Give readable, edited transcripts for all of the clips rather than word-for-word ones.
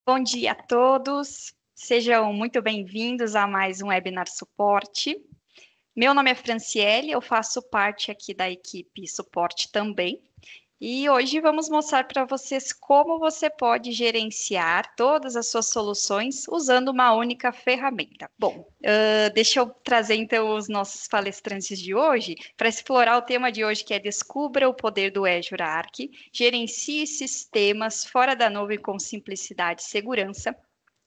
Bom dia a todos, sejam muito bem-vindos a mais um webinar suporte. Meu nome é Franciele, eu faço parte aqui da equipe suporte também. E hoje vamos mostrar para vocês como você pode gerenciar todas as suas soluções usando uma única ferramenta. Bom, deixa eu trazer então os nossos palestrantes de hoje para explorar o tema de hoje, que é Descubra o poder do Azure Arc, gerencie sistemas fora da nuvem com simplicidade e segurança.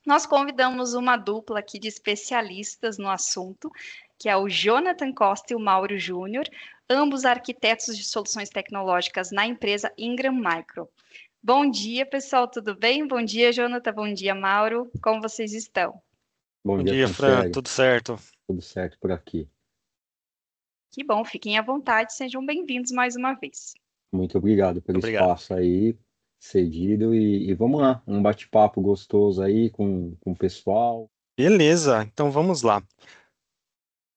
Nós convidamos uma dupla aqui de especialistas no assunto, que é o Jonathan Costa e o Mauro Júnior, ambos arquitetos de soluções tecnológicas na empresa Ingram Micro. Bom dia, pessoal, tudo bem? Bom dia, Jonathan, bom dia, Mauro. Como vocês estão? Bom Bom dia, dia, Fran. Franciele. Tudo certo? Tudo certo por aqui. Que bom, fiquem à vontade, sejam bem-vindos mais uma vez. Muito obrigado pelo Muito obrigado. espaço aí cedido e vamos lá, um bate-papo gostoso aí com o pessoal. Beleza, então vamos lá.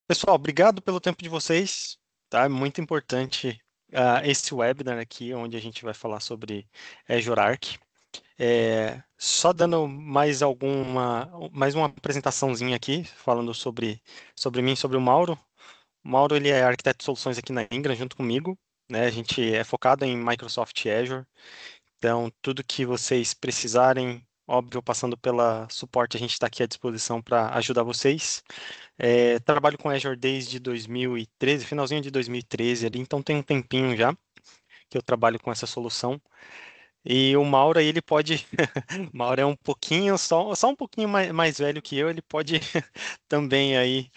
Pessoal, obrigado pelo tempo de vocês, tá? É muito importante esse webinar aqui, onde a gente vai falar sobre Azure Arc. Só dando mais uma apresentaçãozinha aqui, falando sobre mim, sobre o Mauro. O Mauro, ele é arquiteto de soluções aqui na Ingram, junto comigo, né? A gente é focado em Microsoft Azure. Então, tudo que vocês precisarem, óbvio, passando pela suporte, a gente está aqui à disposição para ajudar vocês. Trabalho com Azure desde 2013, finalzinho de 2013 ali, então tem um tempinho já que eu trabalho com essa solução. E o Mauro aí, ele pode. O Mauro é um pouquinho, só um pouquinho mais velho que eu, ele pode também aí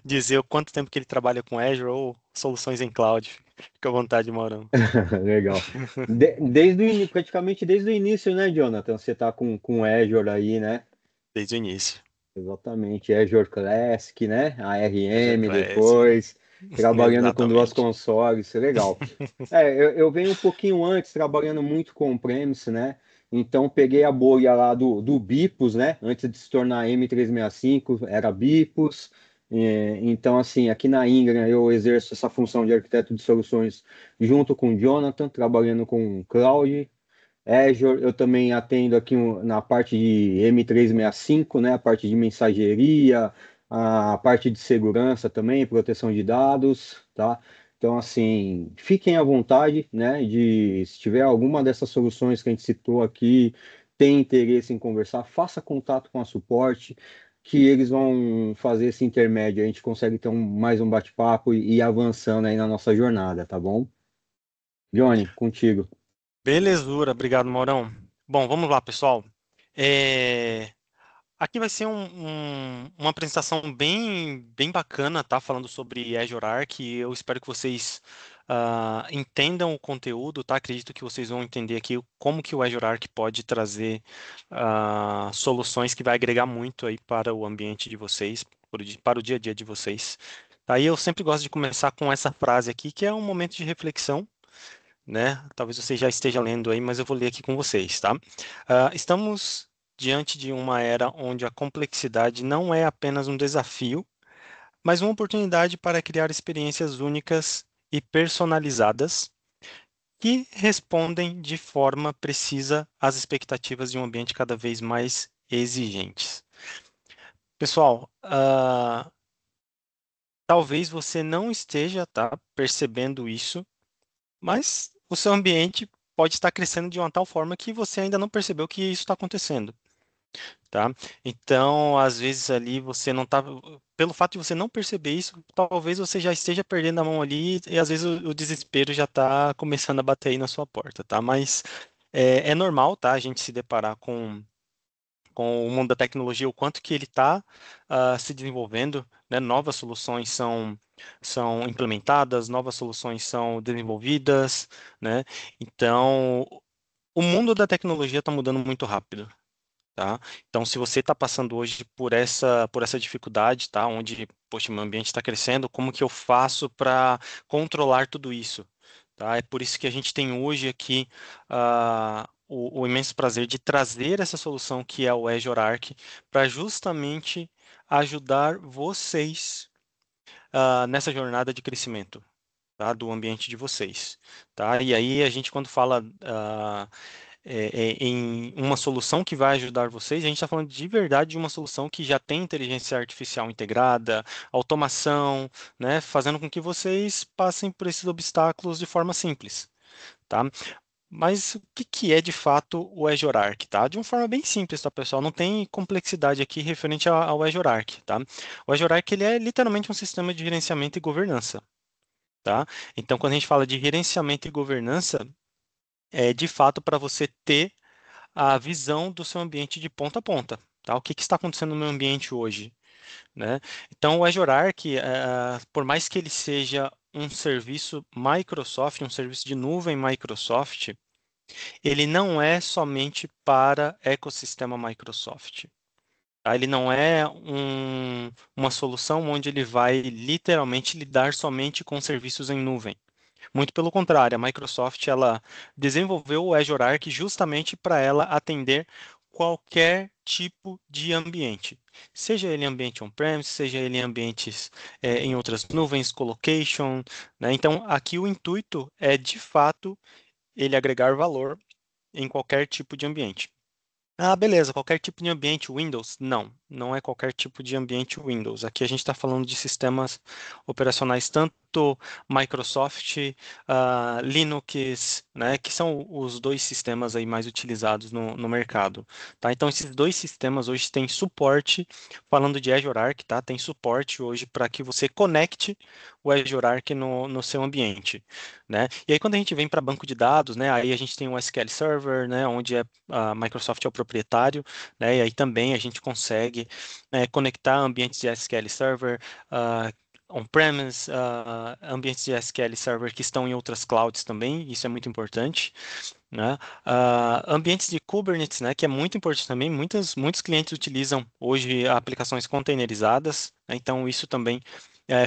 dizer o quanto tempo que ele trabalha com Azure ou soluções em cloud. Fica à vontade, Maurão. Legal. Praticamente desde o início, né, Jonathan? Você tá com Azure aí, né? Desde o início. Exatamente, Azure Classic, né? Azure ARM Classic. depois, trabalhando com duas Exatamente. consoles, legal. Eu venho um pouquinho antes, trabalhando muito com on-premise, né? Então peguei a bolha lá do Bipos, né? Antes de se tornar M365, era Bipos. Então, assim, aqui na Ingram eu exerço essa função de arquiteto de soluções junto com o Jonathan, trabalhando com cloud. Azure, eu também atendo aqui na parte de M365, né? A parte de mensageria, a parte de segurança também, proteção de dados, tá? Então, assim, fiquem à vontade, né? Se tiver alguma dessas soluções que a gente citou aqui, tem interesse em conversar, faça contato com a suporte, que eles vão fazer esse intermédio. A gente consegue ter mais um bate-papo e ir avançando aí na nossa jornada, tá bom? Johnny, contigo. Belezura, obrigado, Maurão. Bom, vamos lá, pessoal. É, Aqui vai ser uma apresentação bem bacana, tá? Falando sobre Azure Arc. Eu espero que vocês entendam o conteúdo, tá? Acredito que vocês vão entender aqui como que o Azure Arc pode trazer soluções que vai agregar muito aí para o ambiente de vocês, para o dia a dia de vocês. Aí eu sempre gosto de começar com essa frase aqui, que é um momento de reflexão, né? Talvez você já esteja lendo aí, mas eu vou ler aqui com vocês, tá? Estamos diante de uma era onde a complexidade não é apenas um desafio, mas uma oportunidade para criar experiências únicas e personalizadas que respondem de forma precisa às expectativas de um ambiente cada vez mais exigentes. Pessoal, talvez você não esteja, tá, percebendo isso, mas o seu ambiente pode estar crescendo de uma tal forma que você ainda não percebeu que isso está acontecendo, tá? Então, às vezes ali você não tá, pelo fato de você não perceber isso, talvez você já esteja perdendo a mão ali e às vezes o desespero já está começando a bater aí na sua porta, tá? Mas é normal, tá? A gente se deparar com o mundo da tecnologia, o quanto que ele está se desenvolvendo, né? Novas soluções são implementadas, novas soluções são desenvolvidas, né? Então, o mundo da tecnologia está mudando muito rápido, tá? Então, se você está passando hoje por essa dificuldade, tá? Onde, poxa, meu ambiente está crescendo, como que eu faço para controlar tudo isso? Tá? É por isso que a gente tem hoje aqui o imenso prazer de trazer essa solução que é o Azure Arc para justamente ajudar vocês nessa jornada de crescimento, tá? Do ambiente de vocês, tá? E aí a gente quando fala em uma solução que vai ajudar vocês, a gente está falando de verdade de uma solução que já tem inteligência artificial integrada, automação, né, fazendo com que vocês passem por esses obstáculos de forma simples, tá? Mas o que que é de fato o Azure Arc, tá? De uma forma bem simples, tá, pessoal? Não tem complexidade aqui referente ao Azure Arc, tá? O Azure Arc, ele é literalmente um sistema de gerenciamento e governança, tá? Então, quando a gente fala de gerenciamento e governança, é de fato para você ter a visão do seu ambiente de ponta a ponta, tá? O que que está acontecendo no meu ambiente hoje, né? Então, o Azure Arc, por mais que ele seja um serviço Microsoft, um serviço de nuvem Microsoft, ele não é somente para ecossistema Microsoft, tá? Ele não é uma solução onde ele vai literalmente lidar somente com serviços em nuvem. Muito pelo contrário, a Microsoft ela desenvolveu o Azure Arc justamente para ela atender qualquer tipo de ambiente, seja ele ambiente on-premise, seja ele em ambientes em outras nuvens, colocation, né? Então, aqui o intuito é de fato ele agregar valor em qualquer tipo de ambiente. Ah, beleza, qualquer tipo de ambiente Windows? Não, não é qualquer tipo de ambiente Windows. Aqui a gente está falando de sistemas operacionais tanto Microsoft, Linux, né, que são os dois sistemas aí mais utilizados no mercado, tá? Então esses dois sistemas hoje têm suporte, falando de Azure Arc, tá? Tem suporte hoje para que você conecte o Azure Arc no seu ambiente, né? E aí quando a gente vem para banco de dados, né, aí a gente tem o SQL Server, né, onde a Microsoft é o proprietário, né, e aí também a gente consegue conectar ambientes de SQL Server, on-premise, ambientes de SQL Server que estão em outras clouds também, isso é muito importante, né? Ambientes de Kubernetes, né, que é muito importante também, muitos clientes utilizam hoje aplicações containerizadas, né, então isso também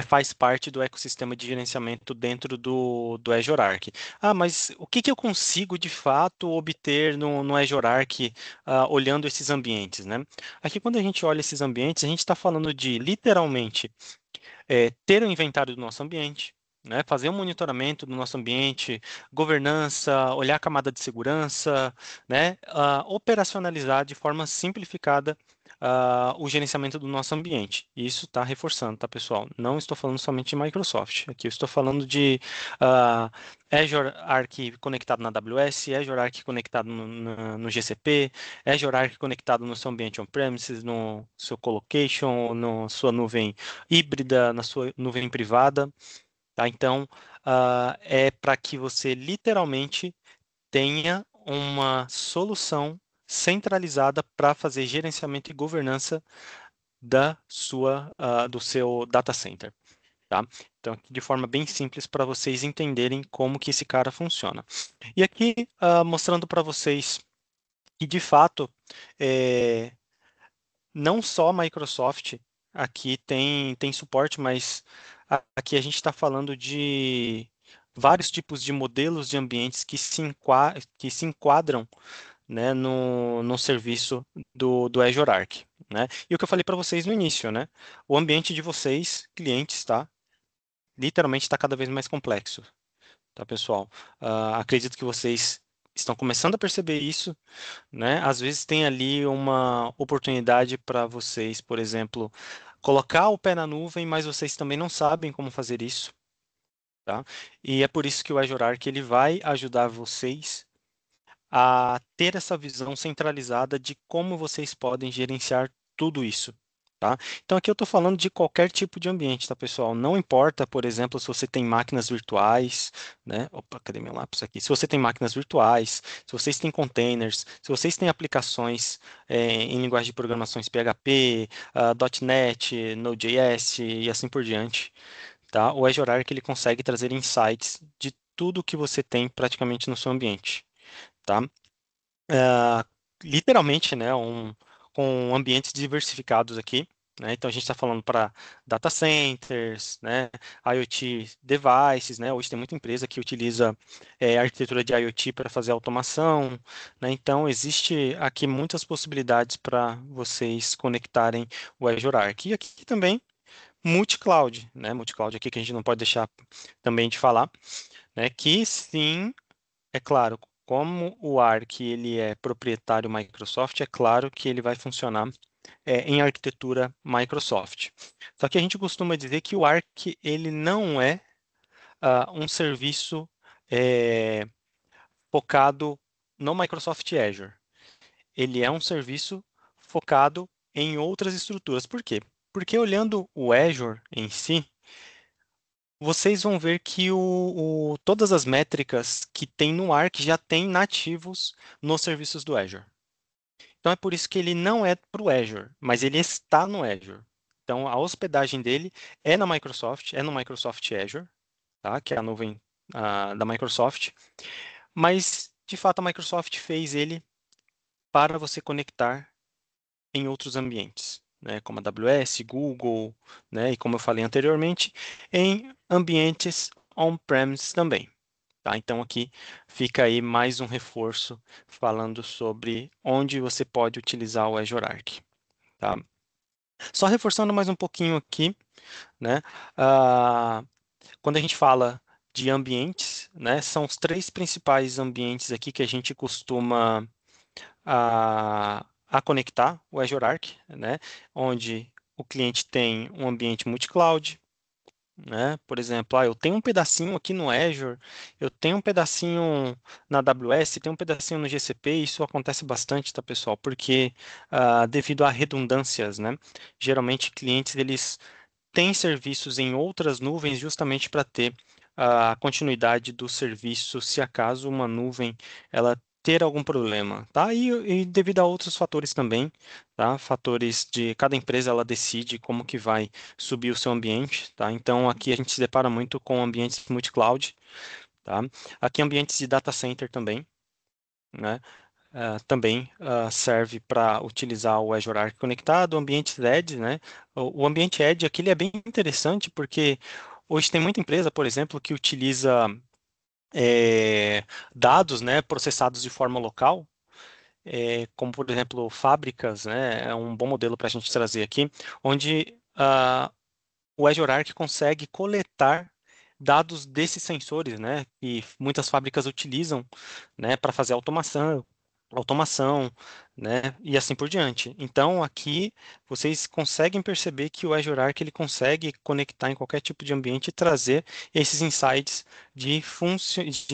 faz parte do ecossistema de gerenciamento dentro do Azure Arc. Ah, mas o que que eu consigo de fato obter no Azure Arc olhando esses ambientes, né? Aqui, quando a gente olha esses ambientes, a gente está falando de literalmente ter o inventário do nosso ambiente, né, fazer um monitoramento do nosso ambiente, governança, olhar a camada de segurança, né, operacionalizar de forma simplificada o gerenciamento do nosso ambiente. Isso está reforçando, tá, pessoal? Não estou falando somente de Microsoft. Aqui eu estou falando de Azure Arc conectado na AWS, Azure Arc conectado no GCP, Azure Arc conectado no seu ambiente on-premises, no seu colocation, na sua nuvem híbrida, na sua nuvem privada, tá? Então, é para que você literalmente tenha uma solução centralizada para fazer gerenciamento e governança do seu data center, tá? Então, de forma bem simples para vocês entenderem como que esse cara funciona. E aqui, mostrando para vocês que, de fato, é, não só a Microsoft aqui tem suporte, mas aqui a gente está falando de vários tipos de modelos de ambientes que se enquadram, né, no serviço do Azure Arc, né? E o que eu falei para vocês no início, né? O ambiente de vocês, clientes, tá? Literalmente está cada vez mais complexo, tá, pessoal? Acredito que vocês estão começando a perceber isso, né? Às vezes tem ali uma oportunidade para vocês, por exemplo, colocar o pé na nuvem, mas vocês também não sabem como fazer isso, tá? E é por isso que o Azure Arc ele vai ajudar vocês a ter essa visão centralizada de como vocês podem gerenciar tudo isso. Tá? Então aqui eu estou falando de qualquer tipo de ambiente, tá, pessoal? Não importa, por exemplo, se você tem máquinas virtuais, né? Opa, cadê meu lápis aqui? Se você tem máquinas virtuais, se vocês têm containers, se vocês têm aplicações em linguagem de programações PHP, .NET, Node.js e assim por diante, tá? O Azure Arc ele consegue trazer insights de tudo que você tem praticamente no seu ambiente, tá? Ah, literalmente, né, com ambientes diversificados aqui, né? Então a gente está falando para data centers, né, IoT devices, né? Hoje tem muita empresa que utiliza arquitetura de IoT para fazer automação, né? Então existe aqui muitas possibilidades para vocês conectarem o Azure Arc. E aqui também multi-cloud, né? Multi-cloud aqui que a gente não pode deixar também de falar, né? Que sim, é claro, como o Arc ele é proprietário Microsoft, é claro que ele vai funcionar em arquitetura Microsoft. Só que a gente costuma dizer que o Arc ele não é um serviço focado no Microsoft Azure. Ele é um serviço focado em outras estruturas. Por quê? Porque olhando o Azure em si, vocês vão ver que todas as métricas que tem no Arc já tem nativos nos serviços do Azure. Então é por isso que ele não é para o Azure, mas ele está no Azure. Então a hospedagem dele é na Microsoft, é no Microsoft Azure, tá? Que é a nuvem da Microsoft. Mas de fato a Microsoft fez ele para você conectar em outros ambientes, né? Como a AWS, Google, né? E como eu falei anteriormente, em ambientes on-premise também. Tá? Então aqui fica aí mais um reforço falando sobre onde você pode utilizar o Azure Arc. Tá? Só reforçando mais um pouquinho aqui, né? Quando a gente fala de ambientes, né? São os 3 principais ambientes aqui que a gente costuma a conectar o Azure Arc, né? Onde o cliente tem um ambiente multi-cloud, né? Por exemplo, eu tenho um pedacinho aqui no Azure, eu tenho um pedacinho na AWS, tenho um pedacinho no GCP, isso acontece bastante, tá, pessoal? Porque devido a redundâncias, né? Geralmente clientes eles têm serviços em outras nuvens justamente para ter a continuidade do serviço se acaso uma nuvem ela ter algum problema, tá? E devido a outros fatores também, tá? Fatores de cada empresa ela decide como que vai subir o seu ambiente, tá? Então aqui a gente se depara muito com ambientes multi-cloud, tá? Aqui ambientes de data center também, né? Também serve para utilizar o Azure Arc conectado, o ambiente Edge, né? O ambiente Edge aqui ele é bem interessante porque hoje tem muita empresa, por exemplo, que utiliza dados, né, processados de forma local, como por exemplo fábricas, né? É um bom modelo para a gente trazer aqui, onde o Azure Arc consegue coletar dados desses sensores, né, que muitas fábricas utilizam, né, para fazer automação, né, e assim por diante. Então, aqui vocês conseguem perceber que o Azure Arc ele consegue conectar em qualquer tipo de ambiente e trazer esses insights de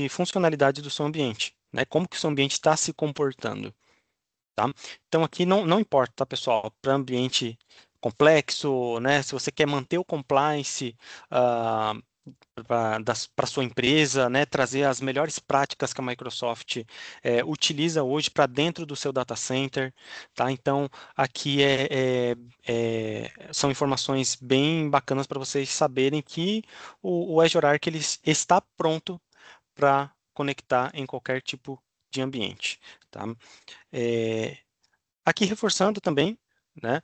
funcionalidade do seu ambiente, né, como que o seu ambiente está se comportando. Tá? Então aqui não importa, tá, pessoal? Para ambiente complexo, né? Se você quer manter o compliance para sua empresa, né? Trazer as melhores práticas que a Microsoft utiliza hoje para dentro do seu data center, tá? Então aqui são informações bem bacanas para vocês saberem que o Azure Arc ele está pronto para conectar em qualquer tipo de ambiente, tá? Aqui reforçando também, né,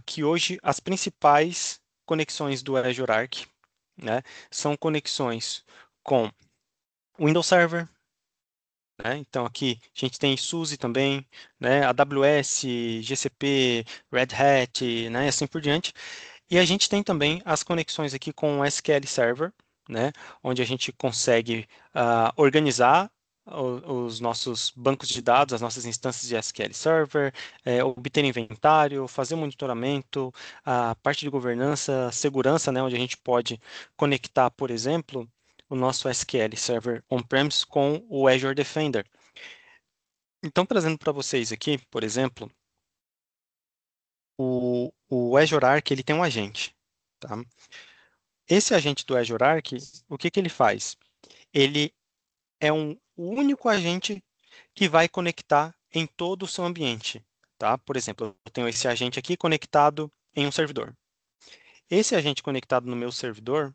que hoje as principais conexões do Azure Arc, né, são conexões com Windows Server, né, então aqui a gente tem SUSE também, né, AWS, GCP, Red Hat, né, e assim por diante. E a gente tem também as conexões aqui com o SQL Server, né, onde a gente consegue organizar os nossos bancos de dados, as nossas instâncias de SQL Server, obter inventário, fazer monitoramento, a parte de governança, segurança, né, onde a gente pode conectar, por exemplo, o nosso SQL Server on-premise com o Azure Defender. Então, trazendo para vocês aqui, por exemplo, o Azure Arc ele tem um agente, tá? Esse agente do Azure Arc, o que que ele faz? Ele é o único agente que vai conectar em todo o seu ambiente, tá? Por exemplo, eu tenho esse agente aqui conectado em um servidor. Esse agente conectado no meu servidor,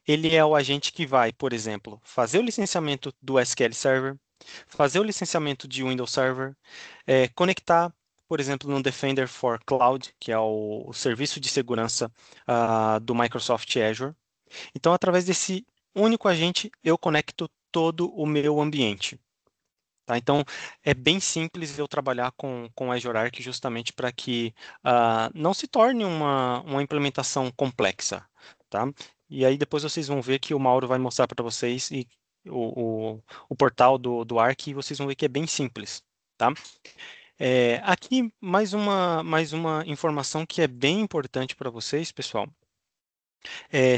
ele é o agente que vai, por exemplo, fazer o licenciamento do SQL Server, fazer o licenciamento de Windows Server, conectar, por exemplo, no Defender for Cloud, que é o serviço de segurança do Microsoft Azure. Então, através desse único agente, eu conecto todo o meu ambiente. Tá? Então, é bem simples eu trabalhar com Azure Arc justamente para que não se torne uma implementação complexa. Tá? E aí depois vocês vão ver que o Mauro vai mostrar para vocês e o portal do Arc e vocês vão ver que é bem simples, tá? Aqui mais uma informação que é bem importante para vocês, pessoal.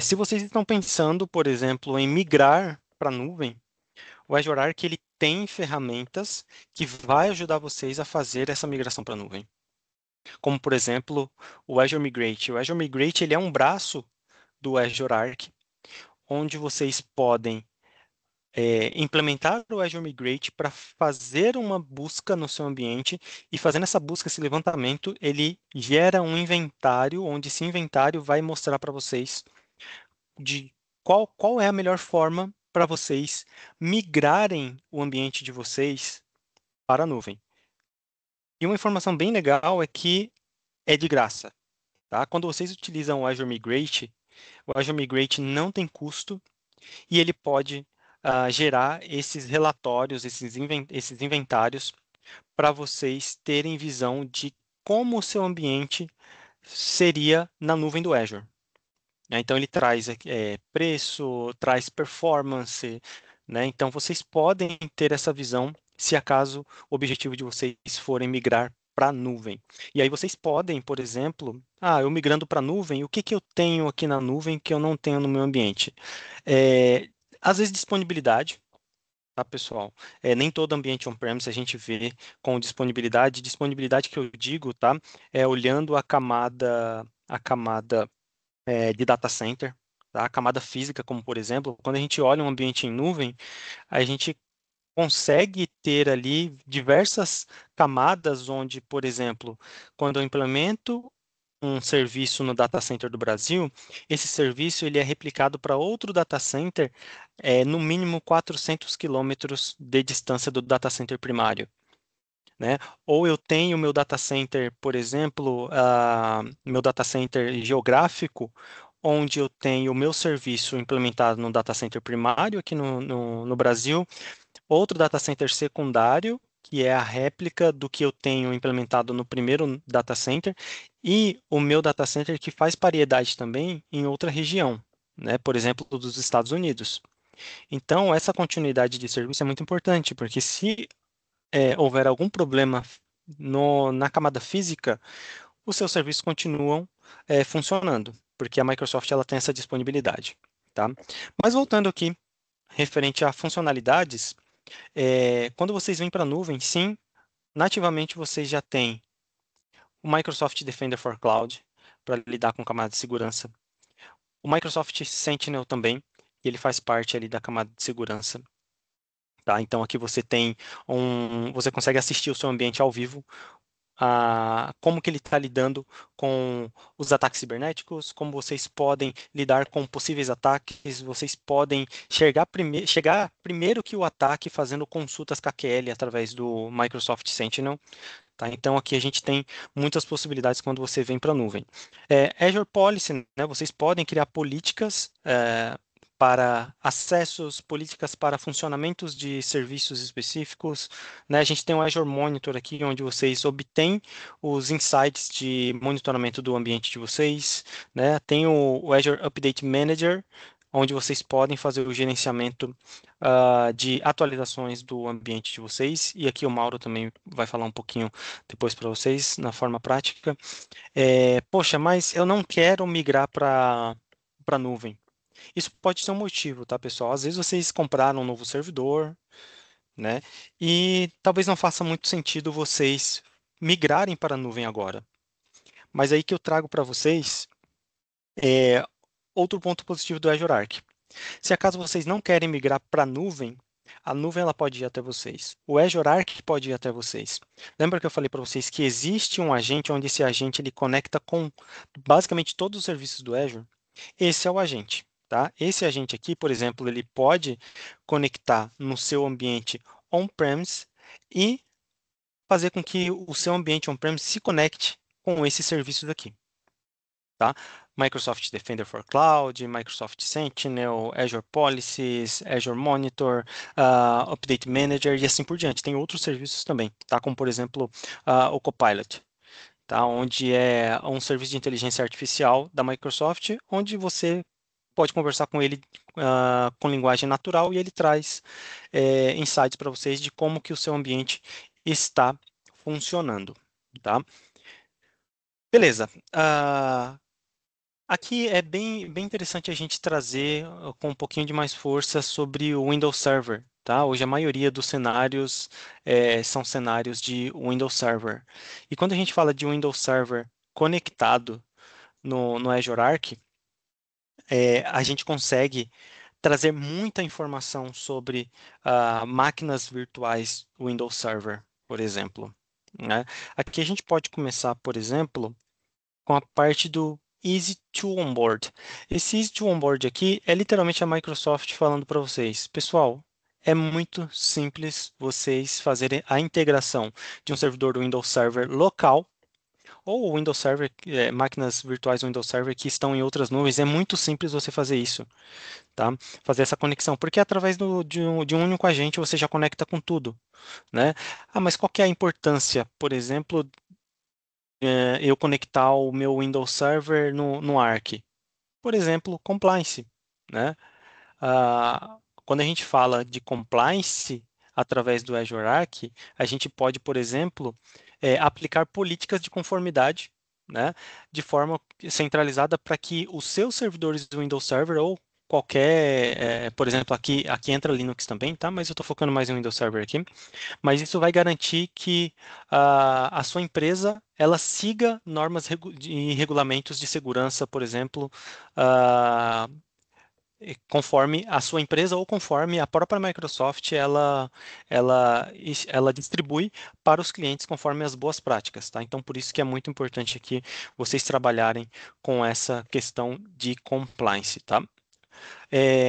Se vocês estão pensando, por exemplo, em migrar para a nuvem, o Azure Arc ele tem ferramentas que vai ajudar vocês a fazer essa migração para a nuvem. Como, por exemplo, o Azure Migrate. O Azure Migrate ele é um braço do Azure Arc, onde vocês podem implementar o Azure Migrate para fazer uma busca no seu ambiente e fazendo essa busca, esse levantamento, ele gera um inventário, onde esse inventário vai mostrar para vocês de qual é a melhor forma para vocês migrarem o ambiente de vocês para a nuvem. E uma informação bem legal é que é de graça, tá? Quando vocês utilizam o Azure Migrate não tem custo e ele pode gerar esses relatórios, esses inventários para vocês terem visão de como o seu ambiente seria na nuvem do Azure. Então, ele traz preço, traz performance, né? Então, vocês podem ter essa visão se acaso o objetivo de vocês forem migrar para a nuvem. E aí vocês podem, por exemplo, eu migrando para a nuvem, o que que eu tenho aqui na nuvem que eu não tenho no meu ambiente? Às vezes, disponibilidade. Tá, pessoal? Nem todo ambiente on-premise a gente vê com disponibilidade. Disponibilidade que eu digo, tá? Olhando a camada de data center, tá? A camada física, como por exemplo, quando a gente olha um ambiente em nuvem, a gente consegue ter ali diversas camadas onde, por exemplo, quando eu implemento um serviço no data center do Brasil, esse serviço ele é replicado para outro data center no mínimo 400 quilômetros de distância do data center primário, né? Ou eu tenho meu data center, por exemplo, meu data center geográfico, onde eu tenho o meu serviço implementado no data center primário aqui no Brasil, outro data center secundário, que é a réplica do que eu tenho implementado no primeiro data center, e o meu data center que faz paridade também em outra região, né? Por exemplo, dos Estados Unidos. Então, essa continuidade de serviço é muito importante, porque se houver algum problema na camada física, os seus serviços continuam funcionando, porque a Microsoft ela tem essa disponibilidade, tá? Mas voltando aqui, referente a funcionalidades, quando vocês vêm para a nuvem, sim, nativamente vocês já têm o Microsoft Defender for Cloud para lidar com camada de segurança, o Microsoft Sentinel também, e ele faz parte ali da camada de segurança. Tá? Então aqui você tem você consegue assistir o seu ambiente ao vivo, como que ele está lidando com os ataques cibernéticos, como vocês podem lidar com possíveis ataques, vocês podem chegar primeiro que o ataque fazendo consultas KQL através do Microsoft Sentinel. Tá? Então aqui a gente tem muitas possibilidades quando você vem para a nuvem. Azure Policy, né? Vocês podem criar políticas para acessos, políticas para funcionamentos de serviços específicos, né? A gente tem o Azure Monitor aqui, onde vocês obtêm os insights de monitoramento do ambiente de vocês, né? Tem o Azure Update Manager, onde vocês podem fazer o gerenciamento de atualizações do ambiente de vocês, e aqui o Mauro também vai falar um pouquinho depois para vocês, na forma prática. Poxa, mas eu não quero migrar para a nuvem. Isso pode ser um motivo, tá, pessoal? Às vezes vocês compraram um novo servidor, né? E talvez não faça muito sentido vocês migrarem para a nuvem agora. Mas aí que eu trago para vocês outro ponto positivo do Azure Arc. Se acaso vocês não querem migrar para a nuvem ela pode ir até vocês. O Azure Arc pode ir até vocês. Lembra que eu falei para vocês que existe um agente onde esse agente ele conecta com basicamente todos os serviços do Azure? Esse é o agente. Tá? Esse agente aqui, por exemplo, ele pode conectar no seu ambiente on-premise e fazer com que o seu ambiente on-premise se conecte com esses serviços aqui. Tá? Microsoft Defender for Cloud, Microsoft Sentinel, Azure Policies, Azure Monitor, Update Manager e assim por diante. Tem outros serviços também, tá? Como por exemplo o Copilot. Tá? Onde é um serviço de inteligência artificial da Microsoft, onde você pode conversar com ele com linguagem natural e ele traz insights para vocês de como que o seu ambiente está funcionando, tá? Beleza. Aqui é bem interessante a gente trazer com um pouquinho de mais força sobre o Windows Server, tá? Hoje a maioria dos cenários são cenários de Windows Server. E quando a gente fala de Windows Server conectado no Azure Arc, a gente consegue trazer muita informação sobre máquinas virtuais Windows Server, por exemplo, né? Aqui a gente pode começar, por exemplo, com a parte do Easy to Onboard. Esse Easy to Onboard aqui é literalmente a Microsoft falando para vocês, pessoal, é muito simples vocês fazerem a integração de um servidor do Windows Server local ou o Windows Server, máquinas virtuais do Windows Server que estão em outras nuvens. É muito simples você fazer isso, tá? Fazer essa conexão, porque através de um único agente você já conecta com tudo, né? Mas qual que é a importância, por exemplo, eu conectar o meu Windows Server no Arc? Por exemplo, compliance, né? Quando a gente fala de compliance através do Azure Arc, a gente pode, por exemplo, aplicar políticas de conformidade, né, de forma centralizada para que os seus servidores do Windows Server ou qualquer, por exemplo, aqui entra Linux também, tá? Mas eu estou focando mais em Windows Server aqui. Mas isso vai garantir que a sua empresa ela siga normas e regulamentos de segurança, por exemplo, ah, conforme a sua empresa ou conforme a própria Microsoft ela distribui para os clientes conforme as boas práticas, tá? Então, por isso que é muito importante aqui vocês trabalharem com essa questão de compliance, tá?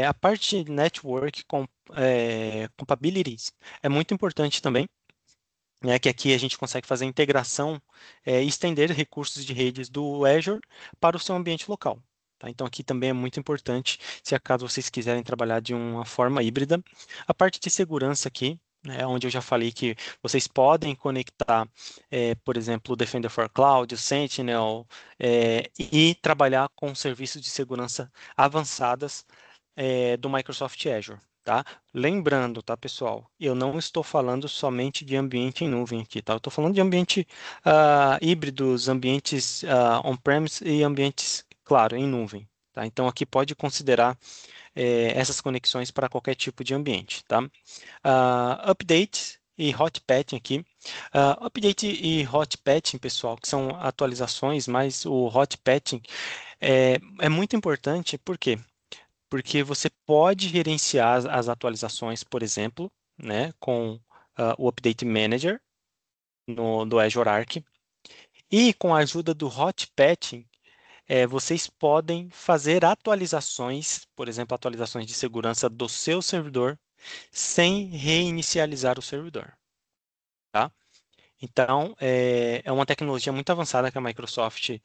A parte de network compatibilities é muito importante também, né, que aqui a gente consegue fazer a integração e estender recursos de redes do Azure para o seu ambiente local. Tá? Então, aqui também é muito importante, se acaso vocês quiserem trabalhar de uma forma híbrida. A parte de segurança aqui, né, onde eu já falei que vocês podem conectar, por exemplo, o Defender for Cloud, o Sentinel, e trabalhar com serviços de segurança avançadas do Microsoft Azure. Tá? Lembrando, tá, pessoal, eu não estou falando somente de ambiente em nuvem aqui, tá? Eu estou falando de ambiente híbridos, ambientes on-premise e ambientes, claro, em nuvem. Tá? Então, aqui pode considerar essas conexões para qualquer tipo de ambiente. Tá? Update e hot patching aqui. Update e hot patching, pessoal, que são atualizações, mas o hot patching é muito importante, por quê? Porque você pode gerenciar as atualizações, por exemplo, né, com o Update Manager do Azure Arc. E com a ajuda do Hot Patching, vocês podem fazer atualizações, por exemplo, atualizações de segurança do seu servidor, sem reinicializar o servidor. Tá? Então, é uma tecnologia muito avançada que a Microsoft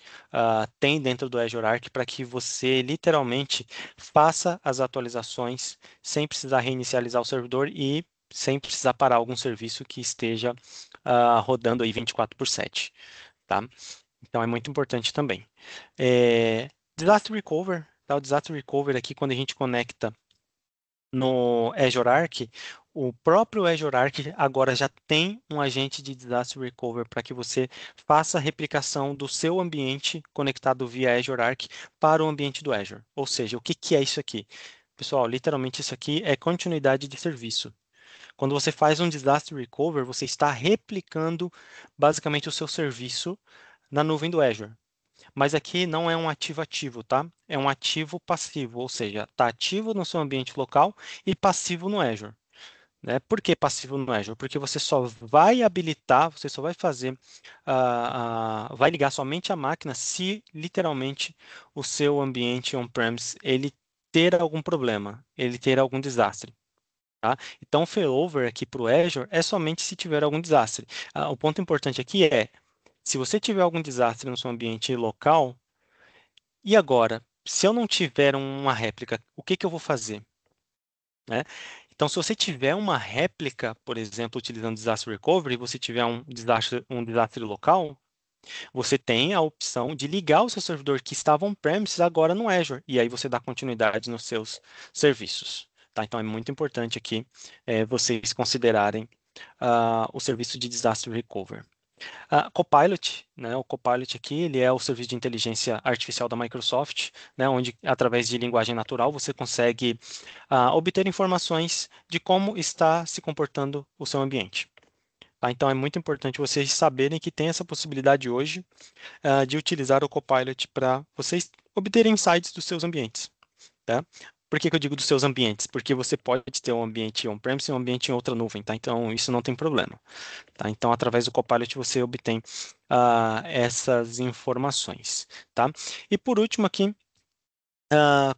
tem dentro do Azure Arc para que você literalmente faça as atualizações sem precisar reinicializar o servidor e sem precisar parar algum serviço que esteja rodando aí 24/7, tá? Então, é muito importante também. Disaster Recover, tá? O Disaster Recover aqui, quando a gente conecta no Azure Arc, o próprio Azure Arc agora já tem um agente de Disaster Recovery para que você faça a replicação do seu ambiente conectado via Azure Arc para o ambiente do Azure. Ou seja, o que é isso aqui? Pessoal, literalmente isso aqui é continuidade de serviço. Quando você faz um Disaster Recovery, você está replicando basicamente o seu serviço na nuvem do Azure. Mas aqui não é um ativo-ativo, tá? É um ativo passivo, ou seja, está ativo no seu ambiente local e passivo no Azure. Né? Por que passivo no Azure? Porque você só vai habilitar, você só vai fazer, vai ligar somente a máquina se literalmente o seu ambiente on-premise ele ter algum problema, ele ter algum desastre. Tá? Então, o failover aqui para o Azure é somente se tiver algum desastre. O ponto importante aqui é, se você tiver algum desastre no seu ambiente local, e agora, se eu não tiver uma réplica, o que eu vou fazer? Né? Então, se você tiver uma réplica, por exemplo, utilizando Disaster Recovery, você tiver um desastre local, você tem a opção de ligar o seu servidor que estava on-premises agora no Azure, e aí você dá continuidade nos seus serviços. Tá? Então, é muito importante aqui vocês considerarem o serviço de Disaster Recovery. Copilot, né, o Copilot aqui, ele é o serviço de inteligência artificial da Microsoft, né, onde, através de linguagem natural, você consegue obter informações de como está se comportando o seu ambiente. Tá? Então, é muito importante vocês saberem que tem essa possibilidade hoje de utilizar o Copilot para vocês obterem insights dos seus ambientes. Tá? Por que que eu digo dos seus ambientes? Porque você pode ter um ambiente on-premise e um ambiente em outra nuvem, tá? Então, isso não tem problema. Tá? Então, através do Copilot, você obtém essas informações. Tá? E por último aqui,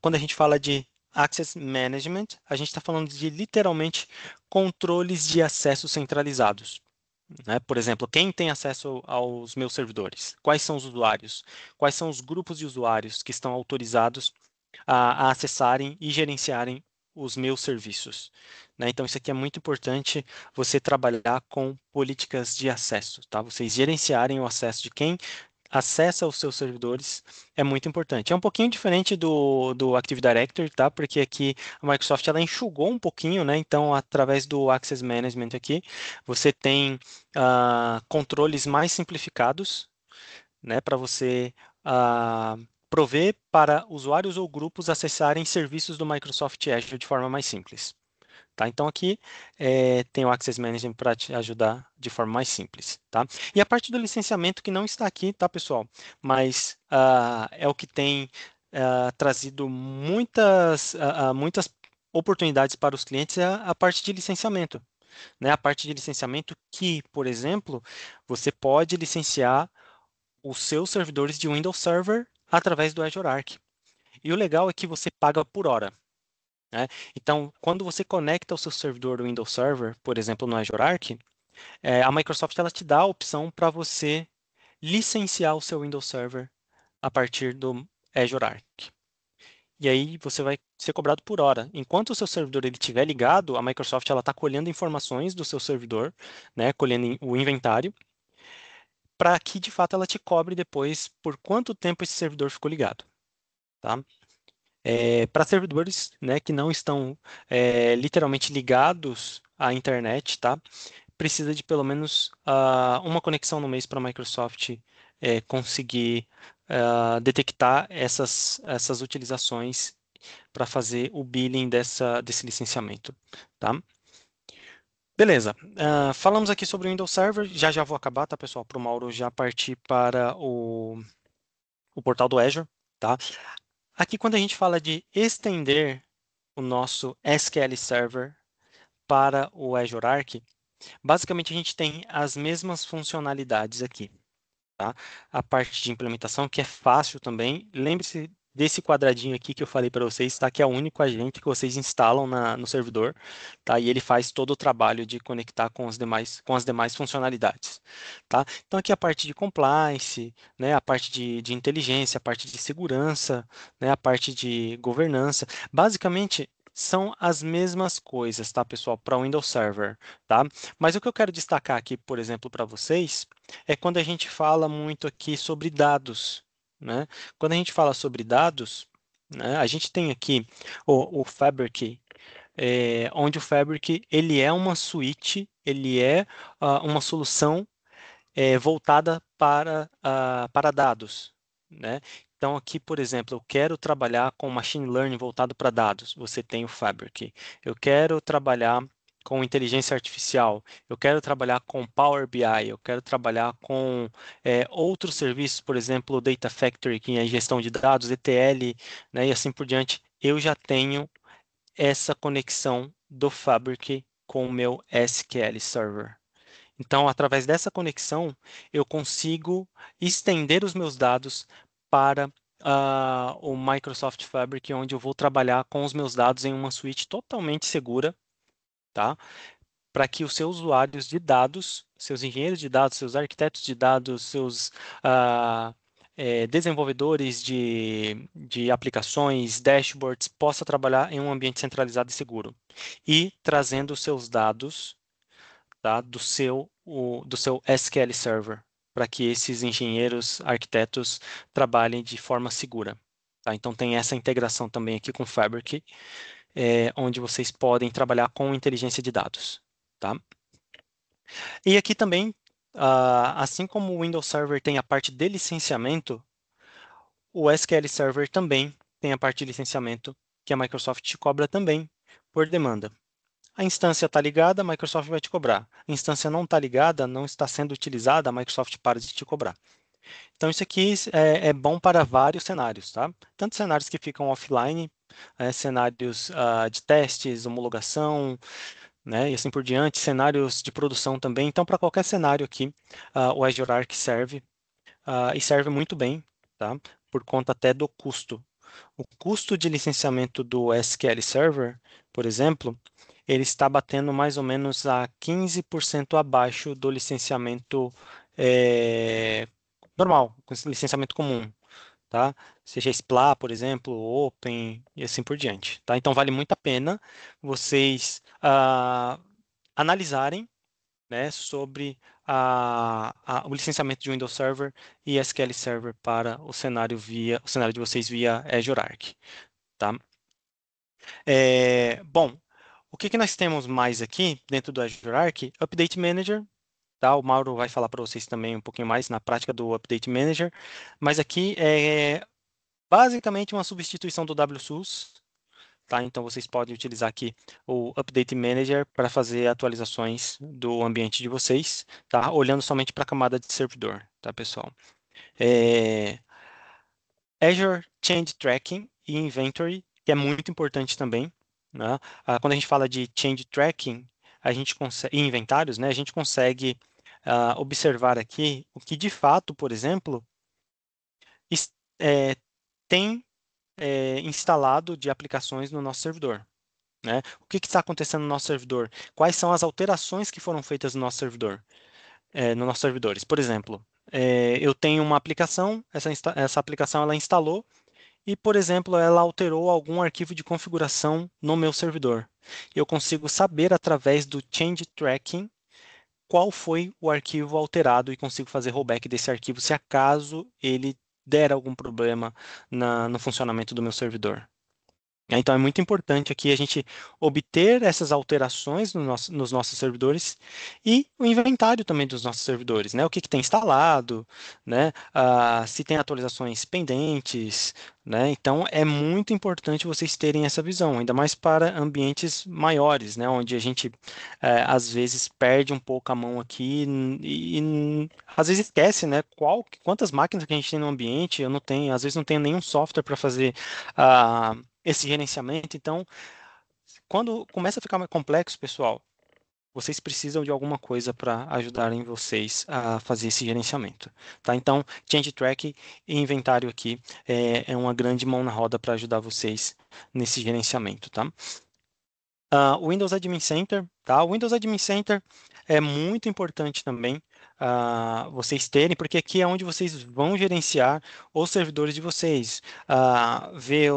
quando a gente fala de Access Management, a gente está falando de literalmente controles de acesso centralizados. Né? Por exemplo, quem tem acesso aos meus servidores? Quais são os usuários? Quais são os grupos de usuários que estão autorizados a acessarem e gerenciarem os meus serviços? Né? Então, isso aqui é muito importante, você trabalhar com políticas de acesso, tá? Vocês gerenciarem o acesso de quem acessa os seus servidores é muito importante. É um pouquinho diferente do Active Directory, tá? Porque aqui a Microsoft ela enxugou um pouquinho, né? Então, através do Access Management aqui, você tem controles mais simplificados, né? Para você prover para usuários ou grupos acessarem serviços do Microsoft Azure de forma mais simples. Tá? Então, aqui tem o Access Management para te ajudar de forma mais simples. Tá? E a parte do licenciamento que não está aqui, tá, pessoal? Mas é o que tem trazido muitas oportunidades para os clientes, é a parte de licenciamento. Né? A parte de licenciamento que, por exemplo, você pode licenciar os seus servidores de Windows Server através do Azure Arc. E o legal é que você paga por hora. Né? Então, quando você conecta o seu servidor do Windows Server, por exemplo, no Azure Arc, a Microsoft ela te dá a opção para você licenciar o seu Windows Server a partir do Azure Arc. E aí você vai ser cobrado por hora. Enquanto o seu servidor ele estiver ligado, a Microsoft ela está colhendo informações do seu servidor, né, colhendo o inventário, para que de fato ela te cobre depois por quanto tempo esse servidor ficou ligado. Tá? Para servidores, né, que não estão literalmente ligados à internet, tá? Precisa de pelo menos uma conexão no mês para a Microsoft conseguir detectar essas utilizações para fazer o billing desse licenciamento. Tá? Beleza. Falamos aqui sobre o Windows Server. Já vou acabar, tá, pessoal? Para o Mauro já partir para o portal do Azure. Tá? Aqui, quando a gente fala de estender o nosso SQL Server para o Azure Arc, basicamente a gente tem as mesmas funcionalidades aqui. Tá? A parte de implementação, que é fácil também. Lembre-se desse quadradinho aqui que eu falei para vocês, tá? Que é o único agente que vocês instalam no servidor, tá? E ele faz todo o trabalho de conectar com as demais funcionalidades. Tá? Então aqui a parte de compliance, né? A parte de inteligência, a parte de segurança, né? A parte de governança. Basicamente, são as mesmas coisas, tá, pessoal, para o Windows Server, tá? Mas o que eu quero destacar aqui, por exemplo, para vocês, é quando a gente fala muito aqui sobre dados, né? Quando a gente fala sobre dados, né, a gente tem aqui o Fabric, onde o Fabric ele é uma suíte, ele é uma solução voltada para dados, né? Então, aqui, por exemplo, eu quero trabalhar com machine learning voltado para dados. Você tem o Fabric. Eu quero trabalhar com inteligência artificial. Eu quero trabalhar com Power BI. Eu quero trabalhar com outros serviços, por exemplo, o Data Factory, que é gestão de dados, ETL, né, e assim por diante. Eu já tenho essa conexão do Fabric com o meu SQL Server. Então, através dessa conexão, eu consigo estender os meus dados para o Microsoft Fabric, onde eu vou trabalhar com os meus dados em uma suíte totalmente segura, tá? Para que os seus usuários de dados, seus engenheiros de dados, seus arquitetos de dados, seus desenvolvedores de aplicações, dashboards, possam trabalhar em um ambiente centralizado e seguro. E trazendo os seus dados, tá, do seu SQL Server. para que esses engenheiros, arquitetos trabalhem de forma segura. Tá? Então tem essa integração também aqui com o Fabric, onde vocês podem trabalhar com inteligência de dados. Tá? E aqui também, assim como o Windows Server tem a parte de licenciamento, o SQL Server também tem a parte de licenciamento que a Microsoft te cobra também por demanda. A instância está ligada, a Microsoft vai te cobrar. A instância não está ligada, não está sendo utilizada, a Microsoft para de te cobrar. Então, isso aqui é bom para vários cenários, tá? Tanto cenários que ficam offline, cenários de testes, homologação, né, e assim por diante, cenários de produção também. Então, para qualquer cenário aqui, o Azure Arc serve, e serve muito bem, tá? Por conta até do custo. O custo de licenciamento do SQL Server, por exemplo, ele está batendo mais ou menos a 15% abaixo do licenciamento normal, com esse licenciamento comum, tá? Seja SPLA, por exemplo, Open e assim por diante, tá? Então vale muito a pena vocês analisarem, né, sobre o licenciamento de Windows Server e SQL Server para o cenário de vocês via Azure Arc, tá? Bom, o que nós temos mais aqui dentro do Azure Arc? Update Manager, tá? O Mauro vai falar para vocês também um pouquinho mais na prática do Update Manager, mas aqui é basicamente uma substituição do WSUS, tá? Então vocês podem utilizar aqui o Update Manager para fazer atualizações do ambiente de vocês, tá? Olhando somente para a camada de servidor, tá, pessoal? Azure Change Tracking e Inventory, que é muito importante também, né? Quando a gente fala de Change Tracking, a gente consegue, e inventários, né? A gente consegue observar aqui o que de fato, por exemplo, tem instalado de aplicações no nosso servidor, né? O que está acontecendo no nosso servidor? Quais são as alterações que foram feitas no nosso servidor, nos nossos servidores? Por exemplo, eu tenho uma aplicação, essa aplicação ela instalou e, por exemplo, ela alterou algum arquivo de configuração no meu servidor. Eu consigo saber através do Change Tracking qual foi o arquivo alterado e consigo fazer rollback desse arquivo se acaso ele der algum problema no funcionamento do meu servidor. Então, é muito importante aqui a gente obter essas alterações nos nossos servidores e o inventário também dos nossos servidores, né? O que tem instalado, né? Se tem atualizações pendentes, né? Então, é muito importante vocês terem essa visão, ainda mais para ambientes maiores, né? Onde a gente, às vezes, perde um pouco a mão aqui e às vezes esquece, né? Quantas máquinas que a gente tem no ambiente, eu não tenho, às vezes não tenho nenhum software para fazer esse gerenciamento. Então, quando começa a ficar mais complexo, pessoal, vocês precisam de alguma coisa para ajudarem vocês a fazer esse gerenciamento, tá? Então, Change Track e inventário aqui é uma grande mão na roda para ajudar vocês nesse gerenciamento, tá? O Windows Admin Center, tá? O Windows Admin Center é muito importante também vocês terem, porque aqui é onde vocês vão gerenciar os servidores de vocês, ver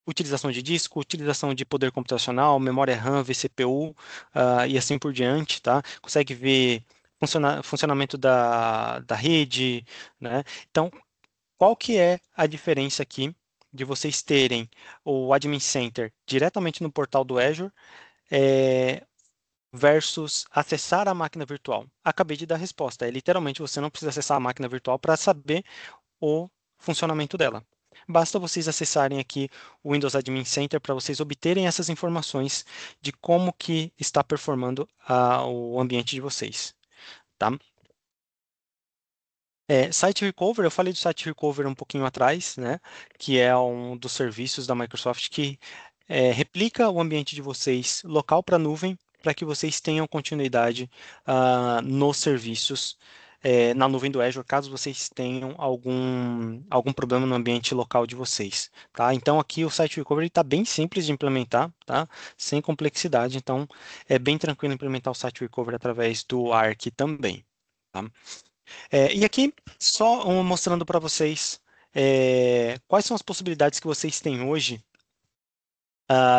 utilização de disco, utilização de poder computacional, memória RAM, vCPU, e assim por diante, tá? Consegue ver funcionamento da rede, né? Então, qual que é a diferença aqui de vocês terem o Admin Center diretamente no portal do Azure versus acessar a máquina virtual? Acabei de dar a resposta. Literalmente, você não precisa acessar a máquina virtual para saber o funcionamento dela. Basta vocês acessarem aqui o Windows Admin Center para vocês obterem essas informações de como que está performando o ambiente de vocês, tá? Site Recover, eu falei do Site Recover um pouquinho atrás, né? Que é um dos serviços da Microsoft que replica o ambiente de vocês local para nuvem, para que vocês tenham continuidade nos serviços na nuvem do Azure, caso vocês tenham algum problema no ambiente local de vocês, tá? Então aqui o Site Recovery está bem simples de implementar, tá? Sem complexidade, então é bem tranquilo implementar o Site Recovery através do Arc também, tá? E aqui só mostrando para vocês quais são as possibilidades que vocês têm hoje